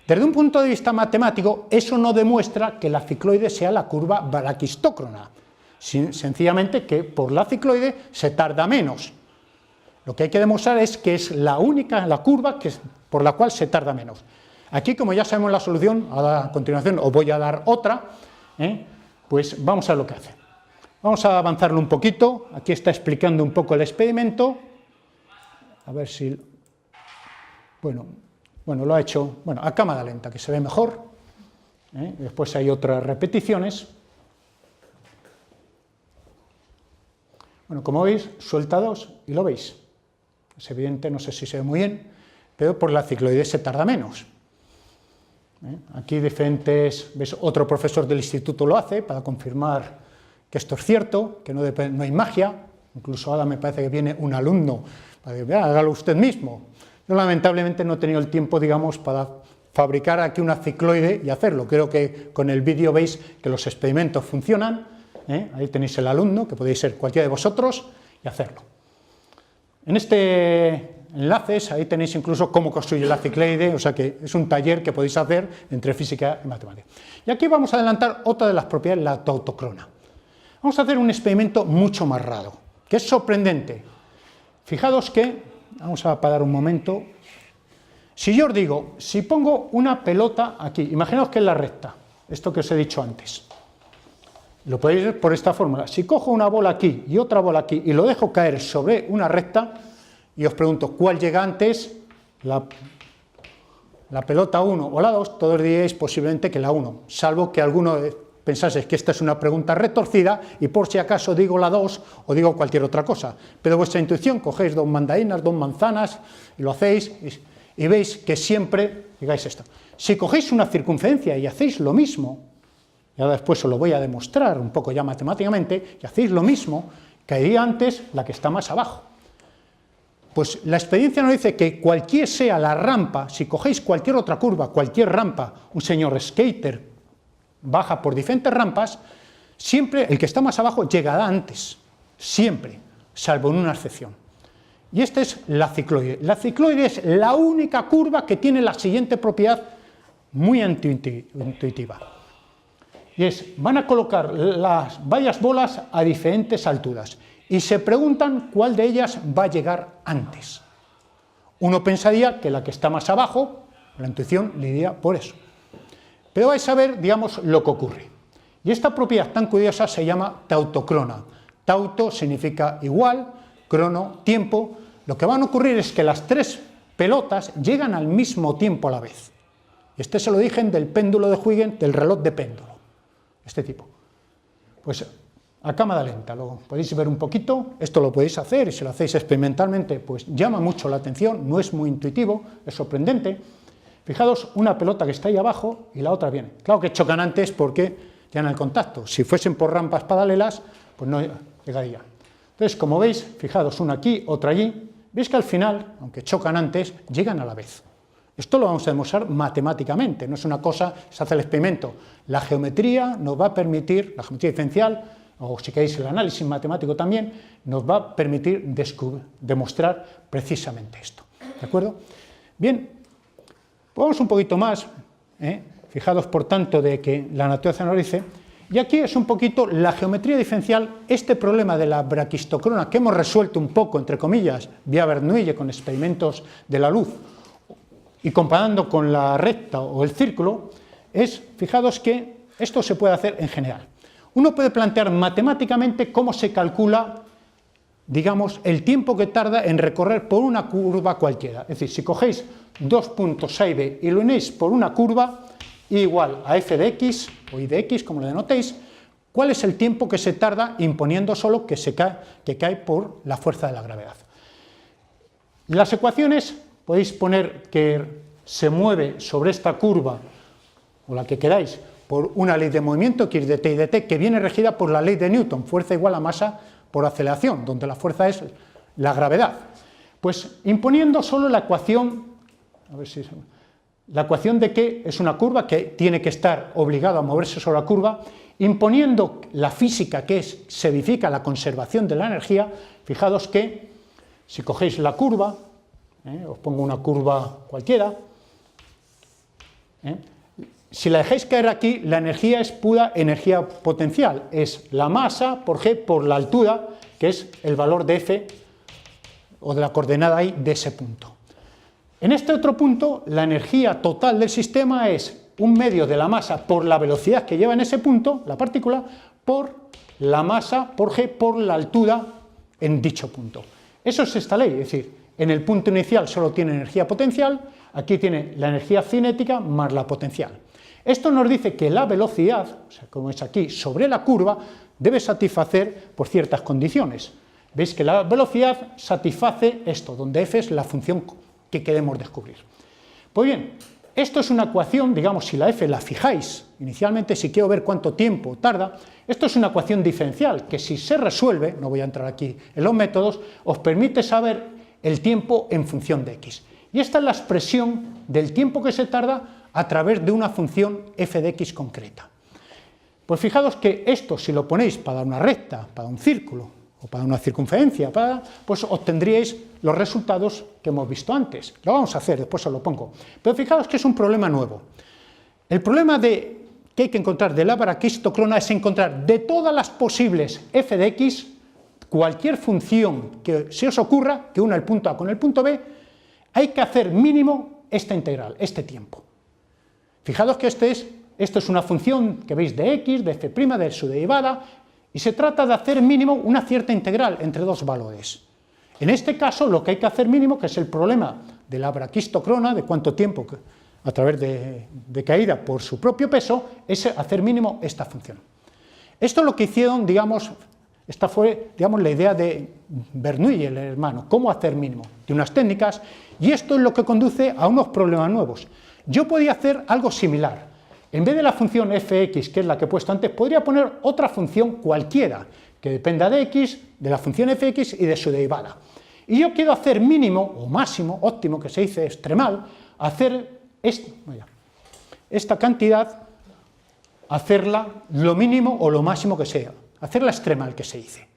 Desde un punto de vista matemático, eso no demuestra que la cicloide sea la curva braquistócrona, sencillamente que por la cicloide se tarda menos. Lo que hay que demostrar es que es la curva por la cual se tarda menos. Aquí, como ya sabemos la solución, a continuación os voy a dar otra, pues vamos a ver lo que hace. Vamos a avanzarlo un poquito, aquí está explicando un poco el experimento, a ver si, bueno, lo ha hecho, a cámara lenta, que se ve mejor, después hay otras repeticiones. Bueno, como veis, suelta 2 y lo veis. Es evidente, no sé si se ve muy bien, pero por la cicloide se tarda menos. Aquí diferentes, ¿ves? Otro profesor del instituto lo hace para confirmar que esto es cierto, que no hay magia. Incluso ahora me parece que viene un alumno para decir, hágalo usted mismo. Yo lamentablemente no he tenido el tiempo, digamos, para fabricar aquí una cicloide y hacerlo. Creo que con el vídeo veis que los experimentos funcionan. Ahí tenéis el alumno, que podéis ser cualquiera de vosotros, y hacerlo. En este enlaces, ahí tenéis incluso cómo construye la cicloide, o sea que es un taller que podéis hacer entre física y matemática. Y aquí vamos a adelantar otra de las propiedades, la tautocrona. Vamos a hacer un experimento mucho más raro, que es sorprendente. Fijaos que, vamos a parar un momento, si yo os digo, si pongo una pelota aquí, imaginaos que es la recta, esto que os he dicho antes, lo podéis ver por esta fórmula, si cojo una bola aquí y otra bola aquí y lo dejo caer sobre una recta, y os pregunto, ¿cuál llega antes? La pelota 1 o la 2, todos diréis posiblemente que la 1, salvo que alguno pensáis que esta es una pregunta retorcida y por si acaso digo la 2 o digo cualquier otra cosa. Pero vuestra intuición, cogéis 2 mandarinas, 2 manzanas y lo hacéis y veis que siempre digáis esto. Si cogéis una circunferencia y hacéis lo mismo, y ahora después os lo voy a demostrar un poco ya matemáticamente, y hacéis lo mismo, caería antes la que está más abajo. Pues la experiencia nos dice que cualquier sea la rampa, si cogéis cualquier otra curva, cualquier rampa, un señor skater baja por diferentes rampas, siempre el que está más abajo llegará antes, siempre, salvo en una excepción. Y esta es la cicloide. La cicloide es la única curva que tiene la siguiente propiedad muy intuitiva. Y van a colocar varias bolas a diferentes alturas y se preguntan cuál de ellas va a llegar antes. Uno pensaría que la que está más abajo, la intuición le iría por eso. Pero vais a ver, digamos, lo que ocurre. Y esta propiedad tan curiosa se llama tautocrona. Tauto significa igual, crono, tiempo. Lo que va a ocurrir es que las tres pelotas llegan al mismo tiempo a la vez. Este es el origen del péndulo de Huygens, del reloj de péndulo, este tipo. Pues a cámara lenta, lo podéis ver un poquito, esto lo podéis hacer y si lo hacéis experimentalmente, pues llama mucho la atención, no es muy intuitivo, es sorprendente. Fijaos, una pelota que está ahí abajo y la otra viene. Claro que chocan antes porque llegan el contacto. Si fuesen por rampas paralelas, pues no llegaría. Entonces, como veis, fijaos, una aquí, otra allí, veis que al final, aunque chocan antes, llegan a la vez. Esto lo vamos a demostrar matemáticamente, no es una cosa, se hace el experimento. La geometría nos va a permitir, la geometría diferencial, o si queréis el análisis matemático también, nos va a permitir demostrar precisamente esto. ¿De acuerdo? Bien, vamos un poquito más, fijaos por tanto de que la naturaleza nos dice, y aquí es un poquito la geometría diferencial, este problema de la braquistocrona que hemos resuelto un poco, entre comillas, vía Bernoulli con experimentos de la luz, y comparando con la recta o el círculo, fijaos que esto se puede hacer en general. Uno puede plantear matemáticamente cómo se calcula, digamos, el tiempo que tarda en recorrer por una curva cualquiera. Es decir, si cogéis dos puntos A y B y lo unéis por una curva, igual a f de x, o y de x, como lo denotéis, ¿cuál es el tiempo que se tarda imponiendo solo que cae por la fuerza de la gravedad? Las ecuaciones podéis poner que se mueve sobre esta curva, o la que queráis, por una ley de movimiento, x de t y de t, que viene regida por la ley de Newton, fuerza igual a masa por aceleración, donde la fuerza es la gravedad. Pues imponiendo solo la ecuación, la ecuación de que es una curva que tiene que estar obligado a moverse sobre la curva, imponiendo la física que se verifica la conservación de la energía, fijaos que si cogéis la curva, os pongo una curva cualquiera, si la dejáis caer aquí, la energía es pura energía potencial, es la masa por g por la altura, que es el valor de f, o de la coordenada y de ese punto. En este otro punto, la energía total del sistema es un medio de la masa por la velocidad que lleva en ese punto, la partícula, por la masa por g por la altura en dicho punto. Eso es esta ley, es decir, en el punto inicial solo tiene energía potencial, aquí tiene la energía cinética más la potencial. Esto nos dice que la velocidad, o sea, como es aquí, sobre la curva, debe satisfacer por ciertas condiciones. Veis que la velocidad satisface esto, donde f es la función que queremos descubrir. Pues bien, esto es una ecuación, digamos, si la f la fijáis inicialmente, si quiero ver cuánto tiempo tarda, esto es una ecuación diferencial que si se resuelve, no voy a entrar aquí en los métodos, os permite saber el tiempo en función de x. Y esta es la expresión del tiempo que se tarda a través de una función f de x concreta. Pues fijaos que esto, si lo ponéis para una recta, para un círculo, o para una circunferencia, pues obtendríais los resultados que hemos visto antes. Lo vamos a hacer, después os lo pongo. Pero fijaos que es un problema nuevo. El problema que hay que encontrar de la braquistocrona es encontrar de todas las posibles f de x, cualquier función que se os ocurra, que una el punto A con el punto B, hay que hacer mínimo esta integral, este tiempo. Fijaos que esto es una función que veis de x, de f', de su derivada, y se trata de hacer mínimo una cierta integral entre dos valores. En este caso, lo que hay que hacer mínimo, que es el problema de la braquistocrona, de cuánto tiempo a través de caída por su propio peso, es hacer mínimo esta función. Esto es lo que hicieron, digamos, esta fue, digamos, la idea de Bernoulli, el hermano, cómo hacer mínimo, de unas técnicas, y esto es lo que conduce a unos problemas nuevos. Yo podía hacer algo similar. En vez de la función fx, que es la que he puesto antes, podría poner otra función cualquiera, que dependa de x, de la función fx y de su derivada. Y yo quiero hacer mínimo, o máximo, óptimo, que se dice extremal, hacer esta cantidad, hacerla lo mínimo o lo máximo que sea, hacerla extremal, que se dice.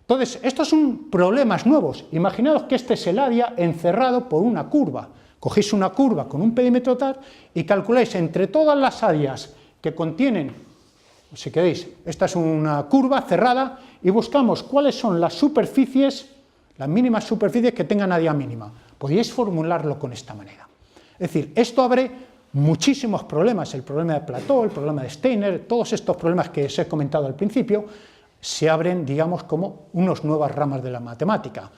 Entonces, estos son problemas nuevos. Imaginaos que este es el área encerrado por una curva. Cogéis una curva con un perímetro tal y calculáis entre todas las áreas que contienen Si queréis, esta es una curva cerrada y buscamos cuáles son las superficies, las mínimas superficies que tengan área mínima. Podríais formularlo con esta manera. Es decir, esto abre muchísimos problemas, el problema de Plató, el problema de Steiner, todos estos problemas que os he comentado al principio, se abren, digamos, como unas nuevas ramas de la matemática.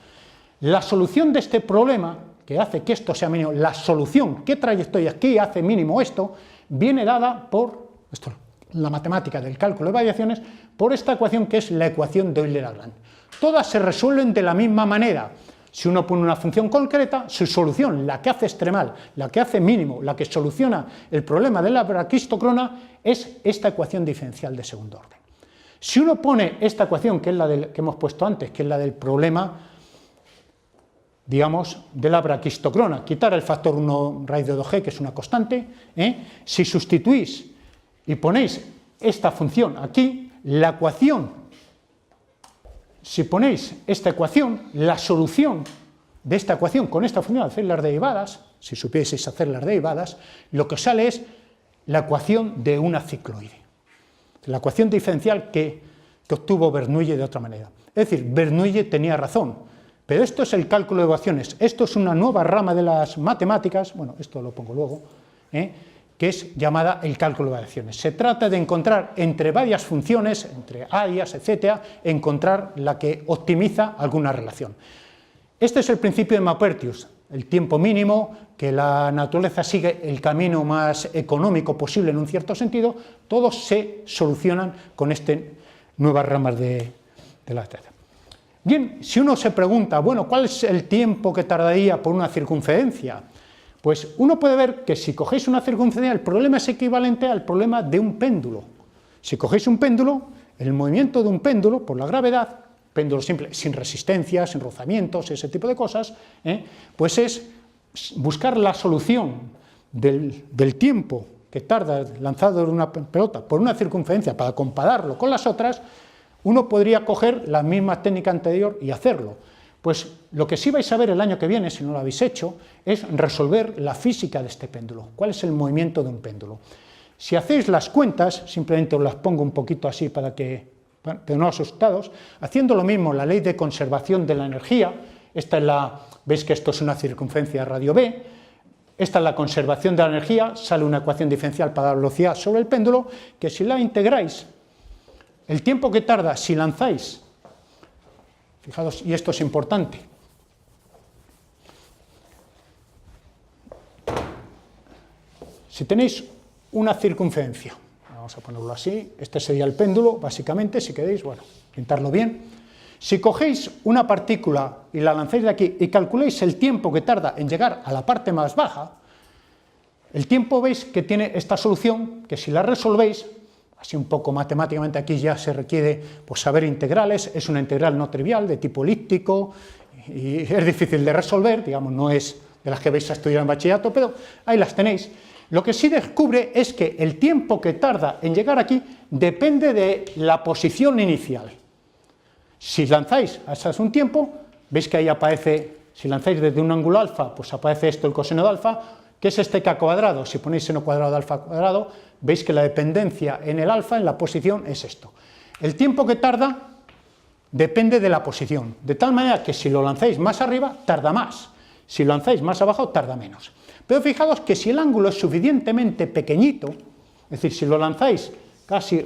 La solución de este problema, que hace que esto sea mínimo, la solución, qué trayectoria, qué hace mínimo esto, viene dada por la matemática del cálculo de variaciones, por esta ecuación que es la ecuación de Euler-Lagrange. Todas se resuelven de la misma manera. Si uno pone una función concreta, su solución, la que hace extremal, la que hace mínimo, la que soluciona el problema de la braquistocrona, es esta ecuación diferencial de segundo orden. Si uno pone esta ecuación, que es la que hemos puesto antes, que es la del problema, digamos, de la braquistocrona, quitar el factor 1 raíz de 2g, que es una constante, si sustituís y ponéis esta función aquí, la ecuación, si ponéis esta ecuación, la solución de esta ecuación con esta función, hacer las derivadas, si supieseis hacer las derivadas, lo que os sale es la ecuación de una cicloide, la ecuación diferencial que obtuvo Bernoulli de otra manera. Es decir, Bernoulli tenía razón, pero esto es el cálculo de ecuaciones, esto es una nueva rama de las matemáticas, bueno, esto lo pongo luego, que es llamada el cálculo de variaciones. Se trata de encontrar entre varias funciones, entre áreas, etcétera, encontrar la que optimiza alguna relación. Este es el principio de Maupertuis, el tiempo mínimo, que la naturaleza sigue el camino más económico posible en un cierto sentido, todos se solucionan con estas nuevas ramas de la teoría. Bien, si uno se pregunta, bueno, ¿cuál es el tiempo que tardaría por una circunferencia? Pues uno puede ver que si cogéis una circunferencia, el problema es equivalente al problema de un péndulo. Si cogéis un péndulo, el movimiento de un péndulo por la gravedad, péndulo simple, sin resistencia, sin rozamientos, ese tipo de cosas, pues es buscar la solución del tiempo que tarda lanzado de una pelota por una circunferencia para compararlo con las otras. Uno podría coger la misma técnica anterior y hacerlo. Pues lo que sí vais a ver el año que viene, si no lo habéis hecho, es resolver la física de este péndulo. ¿Cuál es el movimiento de un péndulo? Si hacéis las cuentas, simplemente os las pongo un poquito así para que no asustados, haciendo lo mismo, la ley de conservación de la energía, esta es veis que esto es una circunferencia radio B, esta es la conservación de la energía, sale una ecuación diferencial para la velocidad sobre el péndulo, que si la integráis, el tiempo que tarda si lanzáis, fijaos, y esto es importante, si tenéis una circunferencia, vamos a ponerlo así, este sería el péndulo, básicamente, si queréis, bueno, pintarlo bien. Si cogéis una partícula y la lanzáis de aquí y calculáis el tiempo que tarda en llegar a la parte más baja, el tiempo veis que tiene esta solución, que si la resolvéis, así un poco matemáticamente aquí ya se requiere pues, saber integrales, es una integral no trivial de tipo elíptico y es difícil de resolver, digamos, no es de las que vais a estudiar en bachillerato, pero ahí las tenéis. Lo que sí descubre es que el tiempo que tarda en llegar aquí depende de la posición inicial. Si lanzáis hasta un tiempo, veis que ahí aparece, si lanzáis desde un ángulo alfa, pues aparece esto, el coseno de alfa, que es este k cuadrado. Si ponéis seno cuadrado de alfa cuadrado, veis que la dependencia en el alfa, en la posición, es esto. El tiempo que tarda depende de la posición, de tal manera que si lo lanzáis más arriba, tarda más. Si lo lanzáis más abajo, tarda menos. Pero fijaos que si el ángulo es suficientemente pequeñito, es decir, si lo lanzáis casi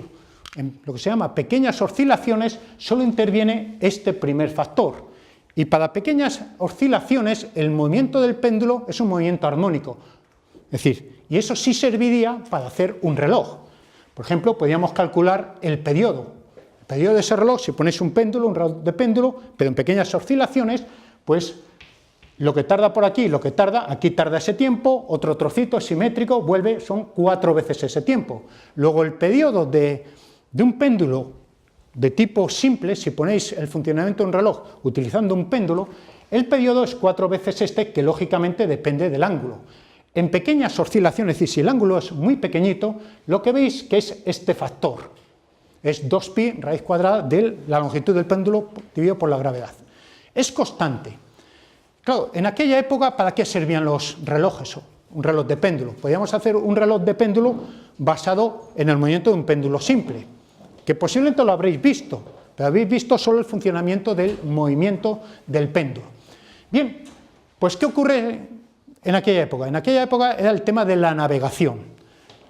en lo que se llama pequeñas oscilaciones, solo interviene este primer factor. Y para pequeñas oscilaciones, el movimiento del péndulo es un movimiento armónico. Es decir, y eso sí serviría para hacer un reloj. Por ejemplo, podríamos calcular el periodo. El periodo de ese reloj, si ponéis un péndulo, un reloj de péndulo, pero en pequeñas oscilaciones, pues lo que tarda por aquí, lo que tarda, aquí tarda ese tiempo, otro trocito simétrico, vuelve, son 4 veces ese tiempo. Luego el periodo de un péndulo de tipo simple, si ponéis el funcionamiento de un reloj utilizando un péndulo, el periodo es 4 veces este, que lógicamente depende del ángulo. En pequeñas oscilaciones, es decir, si el ángulo es muy pequeñito, lo que veis que es este factor, es 2pi raíz cuadrada de la longitud del péndulo dividido por la gravedad. Es constante. Claro, en aquella época, ¿para qué servían los relojes? un reloj de péndulo. Podríamos hacer un reloj de péndulo basado en el movimiento de un péndulo simple, que posiblemente lo habréis visto, pero habéis visto solo el funcionamiento del movimiento del péndulo. Bien, pues ¿qué ocurre en aquella época? En aquella época era el tema de la navegación.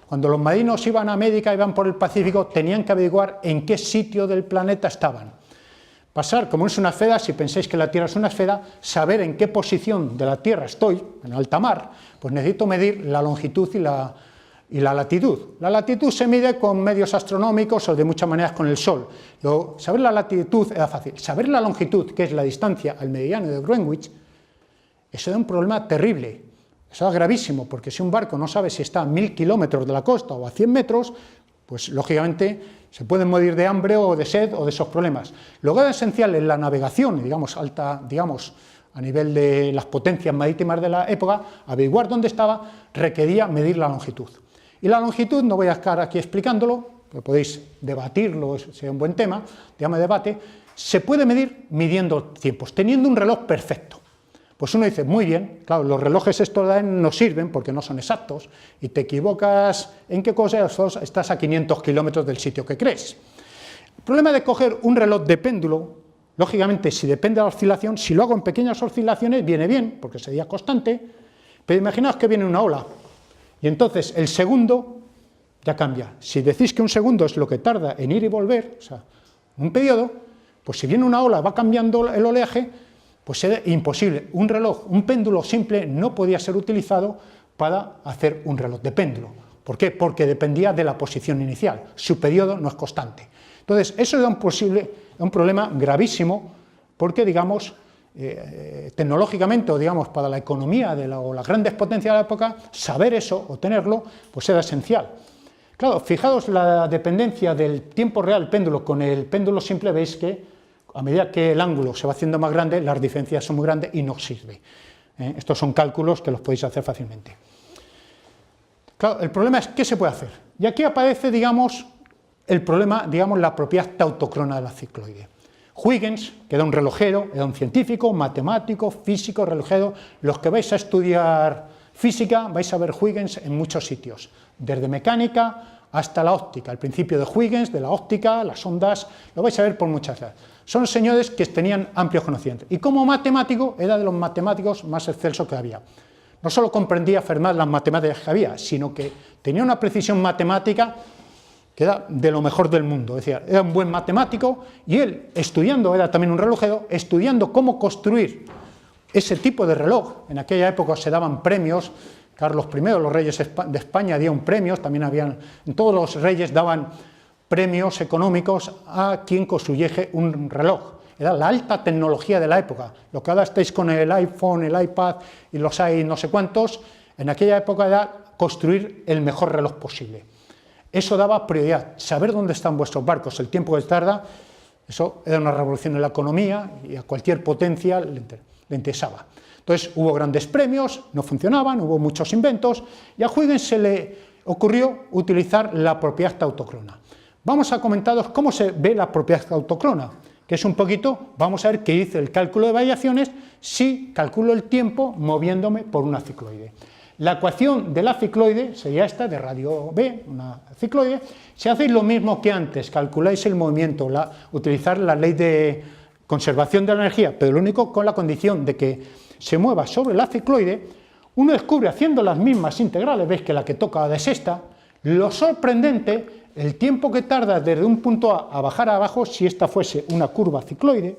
Cuando los marinos iban a América, iban por el Pacífico, tenían que averiguar en qué sitio del planeta estaban. Pasar, como es una esfera, si pensáis que la Tierra es una esfera, saber en qué posición de la Tierra estoy, en alta mar, pues necesito medir la longitud y la latitud. La latitud se mide con medios astronómicos o de muchas maneras con el Sol. Saber la latitud era fácil. Saber la longitud, que es la distancia al meridiano de Greenwich, eso era un problema terrible. Eso es gravísimo, porque si un barco no sabe si está a 1000 kilómetros de la costa o a 100 metros, pues lógicamente se pueden morir de hambre o de sed o de esos problemas. Lo que era esencial en la navegación, digamos, a nivel de las potencias marítimas de la época, averiguar dónde estaba, requería medir la longitud. Y la longitud, no voy a estar aquí explicándolo, pero podéis debatirlo, sería un buen tema, digamos, debate, se puede medir midiendo tiempos, teniendo un reloj perfecto. Pues uno dice, muy bien, claro, los relojes estos no sirven porque no son exactos y te equivocas en qué cosa, estás a 500 kilómetros del sitio que crees. El problema de coger un reloj de péndulo, lógicamente, si depende de la oscilación, si lo hago en pequeñas oscilaciones, viene bien, porque sería constante, pero imaginaos que viene una ola y entonces el segundo ya cambia. Si decís que un segundo es lo que tarda en ir y volver, o sea, un periodo, pues si viene una ola, va cambiando el oleaje, pues era imposible. Un reloj, un péndulo simple no podía ser utilizado para hacer un reloj de péndulo. ¿Por qué? Porque dependía de la posición inicial, su periodo no es constante. Entonces, eso era un problema gravísimo, porque, digamos, tecnológicamente, o digamos, para la economía o las grandes potencias de la época, saber eso o tenerlo, pues era esencial. Claro, fijaos la dependencia del tiempo real péndulo con el péndulo simple, veis que a medida que el ángulo se va haciendo más grande, las diferencias son muy grandes y no sirve. Estos son cálculos que los podéis hacer fácilmente. Claro, el problema es ¿qué se puede hacer? Y aquí aparece, digamos, el problema, digamos, la propiedad tautocrona de la cicloide. Huygens, que era un relojero, era un científico, matemático, físico, relojero. Los que vais a estudiar física vais a ver Huygens en muchos sitios, desde mecánica hasta la óptica. El principio de Huygens, de la óptica, las ondas, lo vais a ver por muchas áreas. Son señores que tenían amplios conocimientos. Y como matemático, era de los matemáticos más excelsos que había. No solo comprendía Fermat las matemáticas que había, sino que tenía una precisión matemática que era de lo mejor del mundo. Es decir, era un buen matemático y él, estudiando, era también un relojero, estudiando cómo construir ese tipo de reloj. En aquella época se daban premios. Carlos I, los reyes de España, dieron premios, también habían, en todos los reyes daban premios económicos a quien construyese un reloj. Era la alta tecnología de la época. Lo que ahora estáis con el iPhone, el iPad y los hay no sé cuántos, en aquella época era construir el mejor reloj posible. Eso daba prioridad, saber dónde están vuestros barcos, el tiempo que tarda, eso era una revolución en la economía y a cualquier potencia le interesaba. Entonces hubo grandes premios, no funcionaban, hubo muchos inventos y a Huygens se le ocurrió utilizar la propiedad tautocrona. Vamos a comentaros cómo se ve la propiedad tautocrona, que es un poquito, vamos a ver qué dice el cálculo de variaciones si calculo el tiempo moviéndome por una cicloide. La ecuación de la cicloide sería esta, de radio B, una cicloide. Si hacéis lo mismo que antes, calculáis el movimiento, utilizar la ley de conservación de la energía, pero lo único con la condición de que se mueva sobre la cicloide, uno descubre haciendo las mismas integrales, veis que la que toca es esta, lo sorprendente, el tiempo que tarda desde un punto A bajar a abajo, si esta fuese una curva cicloide,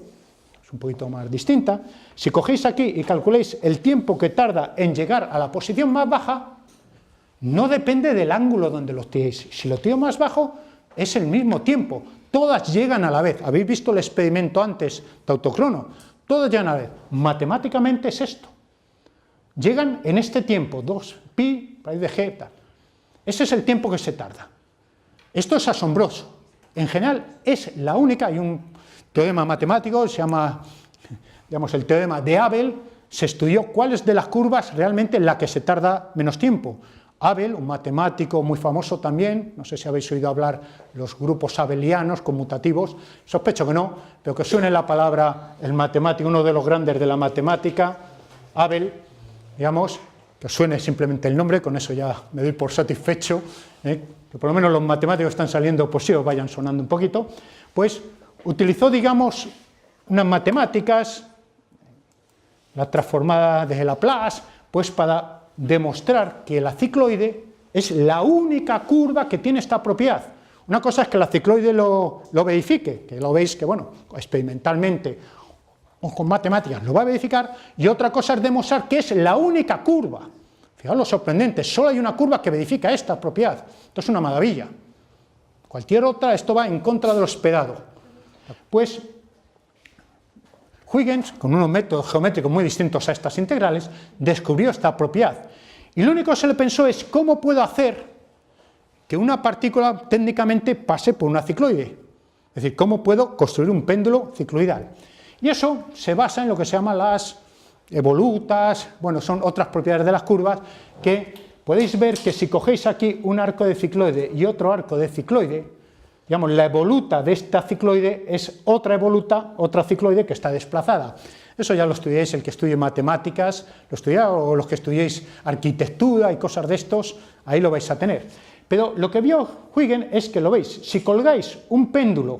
es un poquito más distinta, si cogéis aquí y calculáis el tiempo que tarda en llegar a la posición más baja, no depende del ángulo donde lo tiréis. Si lo tiro más bajo, es el mismo tiempo, todas llegan a la vez. Habéis visto el experimento antes, tautocrono, todas llegan a la vez. Matemáticamente es esto. Llegan en este tiempo, 2pi, raíz de g, tal. Ese es el tiempo que se tarda. Esto es asombroso. En general es la única, hay un teorema matemático, se llama, digamos, el teorema de Abel, se estudió cuál es de las curvas realmente la que se tarda menos tiempo. Abel, un matemático muy famoso también, no sé si habéis oído hablar los grupos abelianos conmutativos, sospecho que no, pero que suene la palabra el matemático, uno de los grandes de la matemática, Abel, digamos, que os suene simplemente el nombre, con eso ya me doy por satisfecho, que por lo menos los matemáticos están saliendo, pues sí, os vayan sonando un poquito, pues utilizó, digamos, unas matemáticas, la transformada de Laplace, pues para demostrar que la cicloide es la única curva que tiene esta propiedad. Una cosa es que la cicloide lo verifique, que lo veis que, bueno, experimentalmente o con matemáticas lo va a verificar, y otra cosa es demostrar que es la única curva. Fijaos lo sorprendente, solo hay una curva que verifica esta propiedad. Esto es una maravilla. Cualquier otra, esto va en contra de lo esperado. Pues Huygens, con unos métodos geométricos muy distintos a estas integrales, descubrió esta propiedad. Y lo único que se le pensó es cómo puedo hacer que una partícula técnicamente pase por una cicloide. Es decir, cómo puedo construir un péndulo cicloidal. Y eso se basa en lo que se llama las evolutas, bueno, son otras propiedades de las curvas, que podéis ver que si cogéis aquí un arco de cicloide y otro arco de cicloide, digamos, la evoluta de esta cicloide es otra evoluta, otra cicloide que está desplazada. Eso ya lo estudiáis, el que estudie matemáticas, lo estudiáis, o los que estudiéis arquitectura y cosas de estos, ahí lo vais a tener. Pero lo que vio Huygens es que lo veis, si colgáis un péndulo,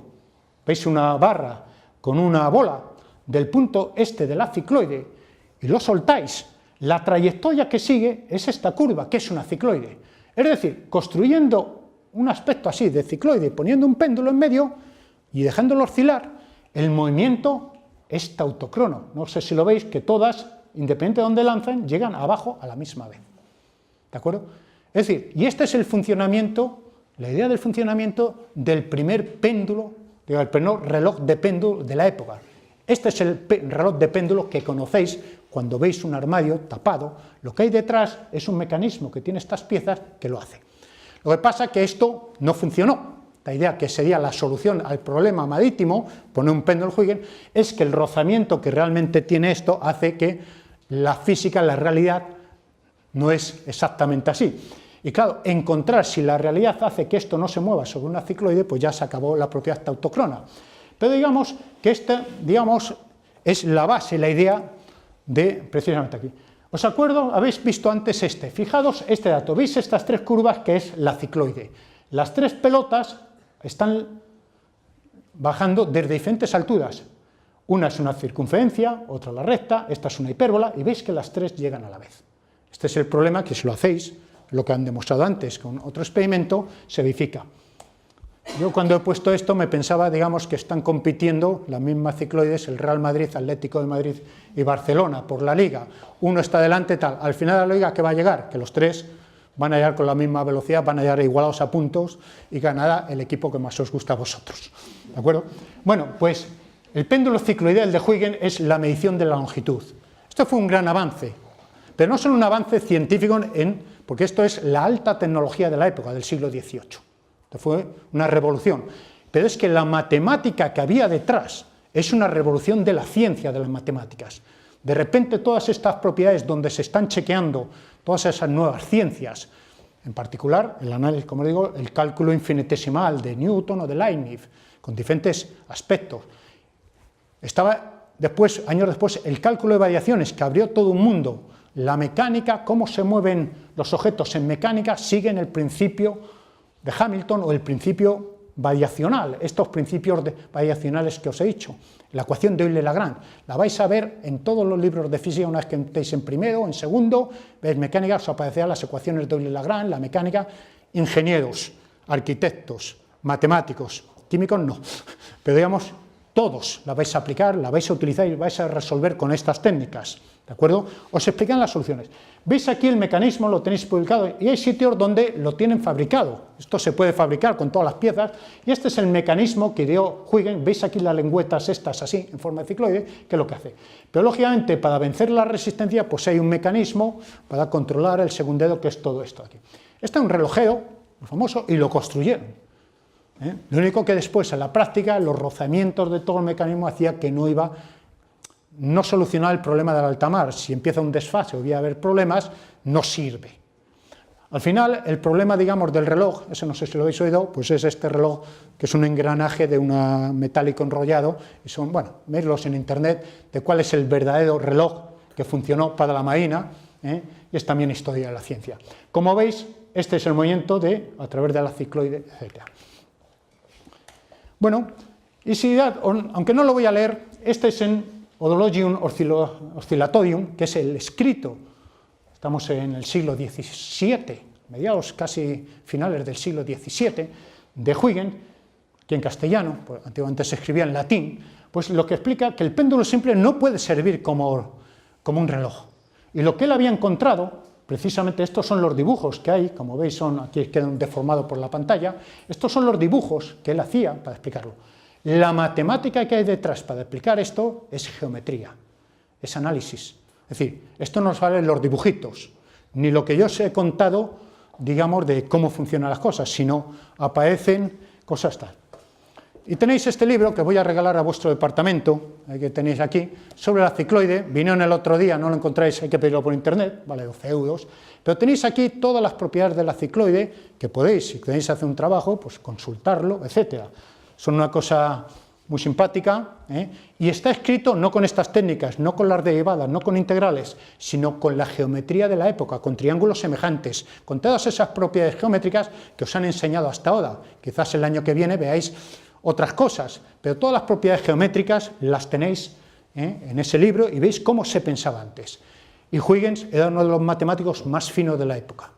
veis una barra con una bola del punto este de la cicloide y lo soltáis, la trayectoria que sigue es esta curva, que es una cicloide. Es decir, construyendo un aspecto así de cicloide, poniendo un péndulo en medio y dejándolo oscilar, el movimiento es tautocrono. No sé si lo veis, que todas, independientemente de dónde lancen, llegan abajo a la misma vez. ¿De acuerdo? Es decir, y este es el funcionamiento, la idea del funcionamiento del primer péndulo, el primer reloj de péndulo de la época. Este es el reloj de péndulo que conocéis cuando veis un armario tapado. Lo que hay detrás es un mecanismo que tiene estas piezas que lo hace. Lo que pasa es que esto no funcionó. La idea que sería la solución al problema marítimo, poner un péndulo Huygens, es que el rozamiento que realmente tiene esto hace que la física, la realidad, no es exactamente así. Y claro, encontrar si la realidad hace que esto no se mueva sobre una cicloide, pues ya se acabó la propiedad tautocrona. Pero digamos que esta, es la base, la idea de, precisamente aquí. ¿Os acuerdo? Habéis visto antes este. Fijaos este dato. ¿Veis estas tres curvas que es la cicloide? Las tres pelotas están bajando desde diferentes alturas. Una es una circunferencia, otra la recta, esta es una hipérbola, y veis que las tres llegan a la vez. Este es el problema que si lo hacéis, lo que han demostrado antes con otro experimento, se verifica. Yo cuando he puesto esto me pensaba, digamos, que están compitiendo las mismas cicloides, el Real Madrid, Atlético de Madrid y Barcelona por la Liga. Uno está delante, tal. Al final de la Liga, ¿qué va a llegar? Que los tres van a llegar con la misma velocidad, van a llegar igualados a puntos y ganará el equipo que más os gusta a vosotros. ¿De acuerdo? Bueno, pues el péndulo cicloidal de Huygens es la medición de la longitud. Esto fue un gran avance, pero no solo un avance científico, porque esto es la alta tecnología de la época, del siglo XVIII. Esto fue una revolución, pero es que la matemática que había detrás es una revolución de la ciencia de las matemáticas. De repente todas estas propiedades donde se están chequeando todas esas nuevas ciencias, en particular el análisis, como digo, el cálculo infinitesimal de Newton o de Leibniz, con diferentes aspectos. Estaba después, años después, el cálculo de variaciones, que abrió todo un mundo. La mecánica, cómo se mueven los objetos en mecánica, siguen el principio de Hamilton o el principio variacional, estos principios variacionales que os he dicho. La ecuación de Euler-Lagrange, la vais a ver en todos los libros de física una vez que estéis en primero, en segundo, veis mecánica, os aparecerán las ecuaciones de Euler-Lagrange, la mecánica, ingenieros, arquitectos, matemáticos, químicos no, pero digamos, todos la vais a aplicar, la vais a utilizar y vais a resolver con estas técnicas, ¿de acuerdo? Os explican las soluciones. Veis aquí el mecanismo, lo tenéis publicado, y hay sitios donde lo tienen fabricado. Esto se puede fabricar con todas las piezas, y este es el mecanismo que dio Huygens. Veis aquí las lengüetas estas así, en forma de cicloide, que es lo que hace. Pero lógicamente, para vencer la resistencia, pues hay un mecanismo para controlar el segundero, que es todo esto aquí. Este es un relojero, muy famoso, y lo construyeron. Lo único que después, en la práctica, los rozamientos de todo el mecanismo hacía que no solucionaba el problema del alta mar. Si empieza un desfase o voy a haber problemas, no sirve. Al final, el problema, digamos, del reloj, ese no sé si lo habéis oído, pues es este reloj, que es un engranaje de un metálico enrollado, y veislos en internet, de cuál es el verdadero reloj que funcionó para la marina, y es también historia de la ciencia. Como veis, este es el movimiento a través de la cicloide, etc. Bueno, y si, aunque no lo voy a leer, este es en Odologium Oscillatorium, que es el escrito, estamos en el siglo XVII, mediados casi finales del siglo XVII, de Huygens, que en castellano, pues antiguamente se escribía en latín, pues lo que explica que el péndulo simple no puede servir como un reloj. Y lo que él había encontrado, precisamente estos son los dibujos que hay, como veis aquí quedan deformados por la pantalla, estos son los dibujos que él hacía para explicarlo. La matemática que hay detrás para explicar esto es geometría, es análisis. Es decir, esto no nos valen los dibujitos, ni lo que yo os he contado, digamos, de cómo funcionan las cosas, sino aparecen cosas tal. Y tenéis este libro que voy a regalar a vuestro departamento, que tenéis aquí, sobre la cicloide. Vinieron el otro día, no lo encontráis, hay que pedirlo por internet, vale 12 euros, pero tenéis aquí todas las propiedades de la cicloide que podéis, si queréis hacer un trabajo, pues consultarlo, etcétera. Son una cosa muy simpática, y está escrito no con estas técnicas, no con las derivadas, no con integrales, sino con la geometría de la época, con triángulos semejantes, con todas esas propiedades geométricas que os han enseñado hasta ahora. Quizás el año que viene veáis otras cosas, pero todas las propiedades geométricas las tenéis en ese libro y veis cómo se pensaba antes. Y Huygens era uno de los matemáticos más finos de la época.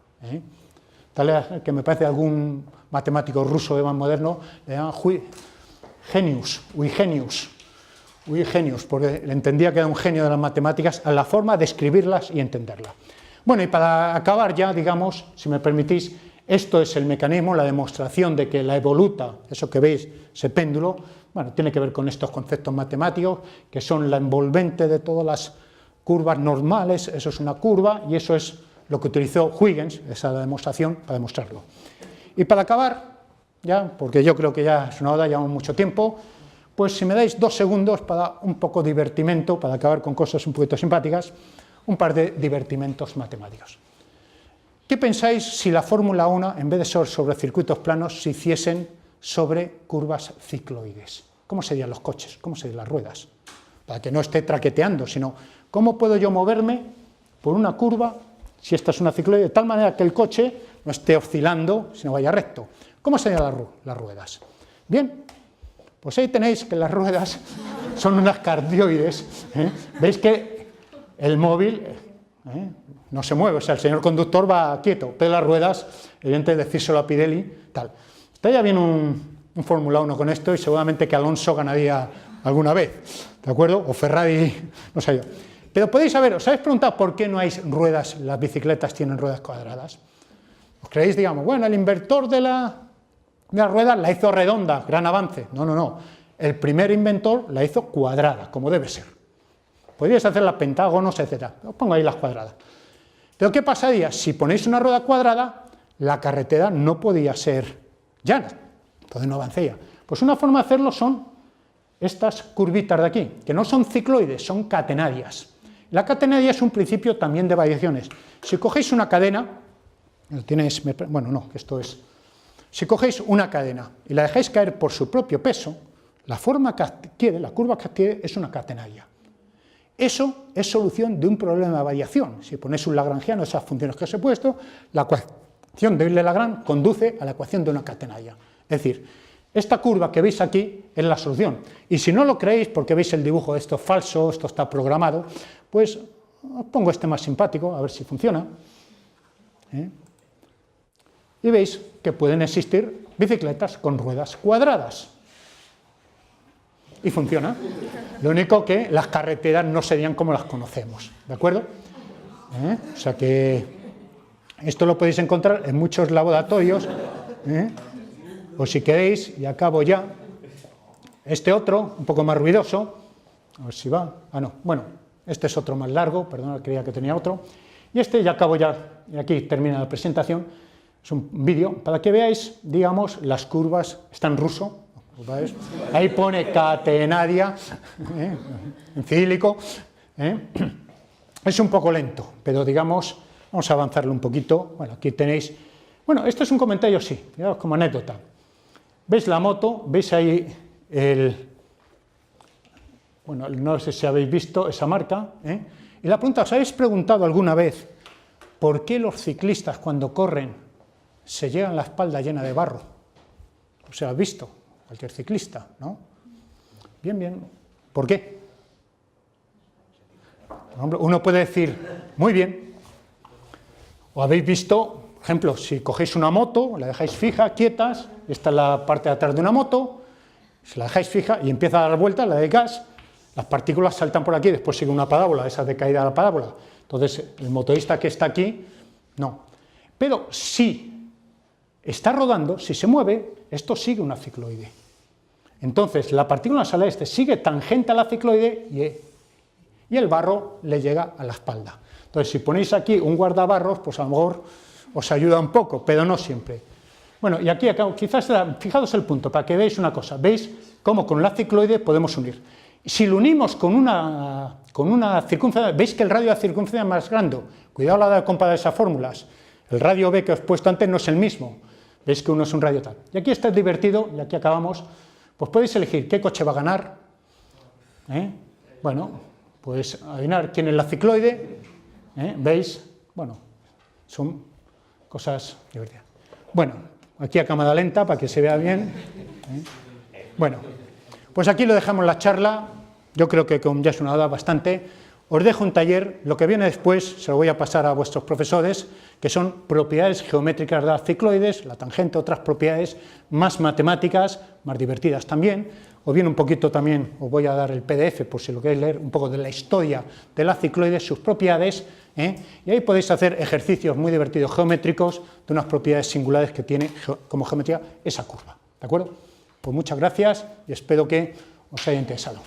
Tal que me parece algún matemático ruso más moderno le llaman Genius, porque le entendía que era un genio de las matemáticas a la forma de escribirlas y entenderlas. Bueno, y para acabar ya, digamos, si me permitís, esto es el mecanismo, la demostración de que la evoluta, eso que veis, ese péndulo, bueno, tiene que ver con estos conceptos matemáticos, que son la envolvente de todas las curvas normales, eso es una curva, y eso es lo que utilizó Huygens, esa demostración, para demostrarlo. Y para acabar, ya, porque yo creo que ya es una hora, llevamos mucho tiempo, pues si me dais 2 segundos para un poco de divertimento, para acabar con cosas un poquito simpáticas, un par de divertimentos matemáticos. ¿Qué pensáis si la Fórmula 1, en vez de ser sobre circuitos planos, se hiciesen sobre curvas cicloides? ¿Cómo serían los coches? ¿Cómo serían las ruedas? Para que no esté traqueteando, sino ¿cómo puedo yo moverme por una curva, si esta es una cicloide, de tal manera que el coche no esté oscilando, sino vaya recto? ¿Cómo serían las ruedas? Bien, pues ahí tenéis que las ruedas son unas cardioides. Veis que el móvil no se mueve, o sea, el señor conductor va quieto, pero las ruedas, evidentemente decírselo a Pirelli, tal. Estaría bien un Fórmula 1 con esto y seguramente que Alonso ganaría alguna vez, ¿de acuerdo? O Ferrari, no sé yo. Pero podéis saber, ¿os habéis preguntado por qué no hay ruedas, las bicicletas tienen ruedas cuadradas? ¿Os creéis, digamos, bueno, el inventor de la rueda la hizo redonda, gran avance? No, no, no. El primer inventor la hizo cuadrada, como debe ser. Podríais hacer las pentágonos, etc. Os pongo ahí las cuadradas. Pero ¿qué pasaría? Si ponéis una rueda cuadrada, la carretera no podía ser llana, entonces no avanzaría. Pues una forma de hacerlo son estas curvitas de aquí, que no son cicloides, son catenarias. La catenaria es un principio también de variaciones. Si cogéis una cadena, bueno, no, esto es... Si cogéis una cadena y la dejáis caer por su propio peso, la forma que adquiere, la curva que adquiere, es una catenaria. Eso es solución de un problema de variación. Si ponéis un lagrangiano, esas funciones que os he puesto, la ecuación de Euler-Lagrange conduce a la ecuación de una catenaria. Es decir, esta curva que veis aquí es la solución. Y si no lo creéis, porque veis el dibujo de esto es falso, esto está programado, pues os pongo este más simpático, a ver si funciona. Y veis que pueden existir bicicletas con ruedas cuadradas. Y funciona. Lo único que las carreteras no serían como las conocemos, ¿de acuerdo? O sea que esto lo podéis encontrar en muchos laboratorios, o si queréis, y acabo ya, este otro, un poco más ruidoso, a ver si va, no, bueno, este es otro más largo, perdón, creía que tenía otro, y este ya acabo ya, y aquí termina la presentación, es un vídeo, para que veáis, digamos, las curvas, está en ruso, ¿veis? Ahí pone catenaria, en cirílico, es un poco lento, pero digamos, vamos a avanzarlo un poquito. Bueno, aquí tenéis, bueno, esto es un comentario, sí, digamos, como anécdota. ¿Veis la moto? ¿Veis ahí bueno, no sé si habéis visto esa marca? Y la pregunta, ¿os habéis preguntado alguna vez ¿por qué los ciclistas cuando corren se llevan la espalda llena de barro? O sea, has visto, cualquier ciclista, ¿no? Bien, bien. ¿Por qué? Uno puede decir, muy bien. O habéis visto, por ejemplo, si cogéis una moto, la dejáis fija, quietas, esta es la parte de atrás de una moto, si la dejáis fija y empieza a dar vueltas, la de gas, las partículas saltan por aquí, después sigue una parábola, esa de caída de la parábola. Entonces, el motorista que está aquí, no. Pero si está rodando, si se mueve, esto sigue una cicloide. Entonces, la partícula nasal este sigue tangente a la cicloide y el barro le llega a la espalda. Entonces, si ponéis aquí un guardabarros, pues a lo mejor os ayuda un poco, pero no siempre. Bueno, y aquí acabo, quizás, fijaos el punto, para que veáis una cosa, veis cómo con la cicloide podemos unir. Si lo unimos con una circunferencia, veis que el radio de la circunferencia es más grande, cuidado a la hora de comparar esas fórmulas, el radio B que os he puesto antes no es el mismo, veis que uno es un radio tal. Y aquí está divertido, y aquí acabamos, pues podéis elegir qué coche va a ganar, bueno, pues adivinar quién es la cicloide, veis, bueno, son cosas divertidas. Bueno, aquí a cámara lenta para que se vea bien. Bueno, pues aquí lo dejamos la charla, yo creo que ya es una hora bastante. Os dejo un taller, lo que viene después se lo voy a pasar a vuestros profesores, que son propiedades geométricas de las cicloides, la tangente, otras propiedades más matemáticas, más divertidas también. Os viene un poquito también, os voy a dar el PDF por si lo queréis leer, un poco de la historia de la cicloide, sus propiedades, y ahí podéis hacer ejercicios muy divertidos geométricos de unas propiedades singulares que tiene como geometría esa curva, ¿de acuerdo? Pues muchas gracias y espero que os haya interesado.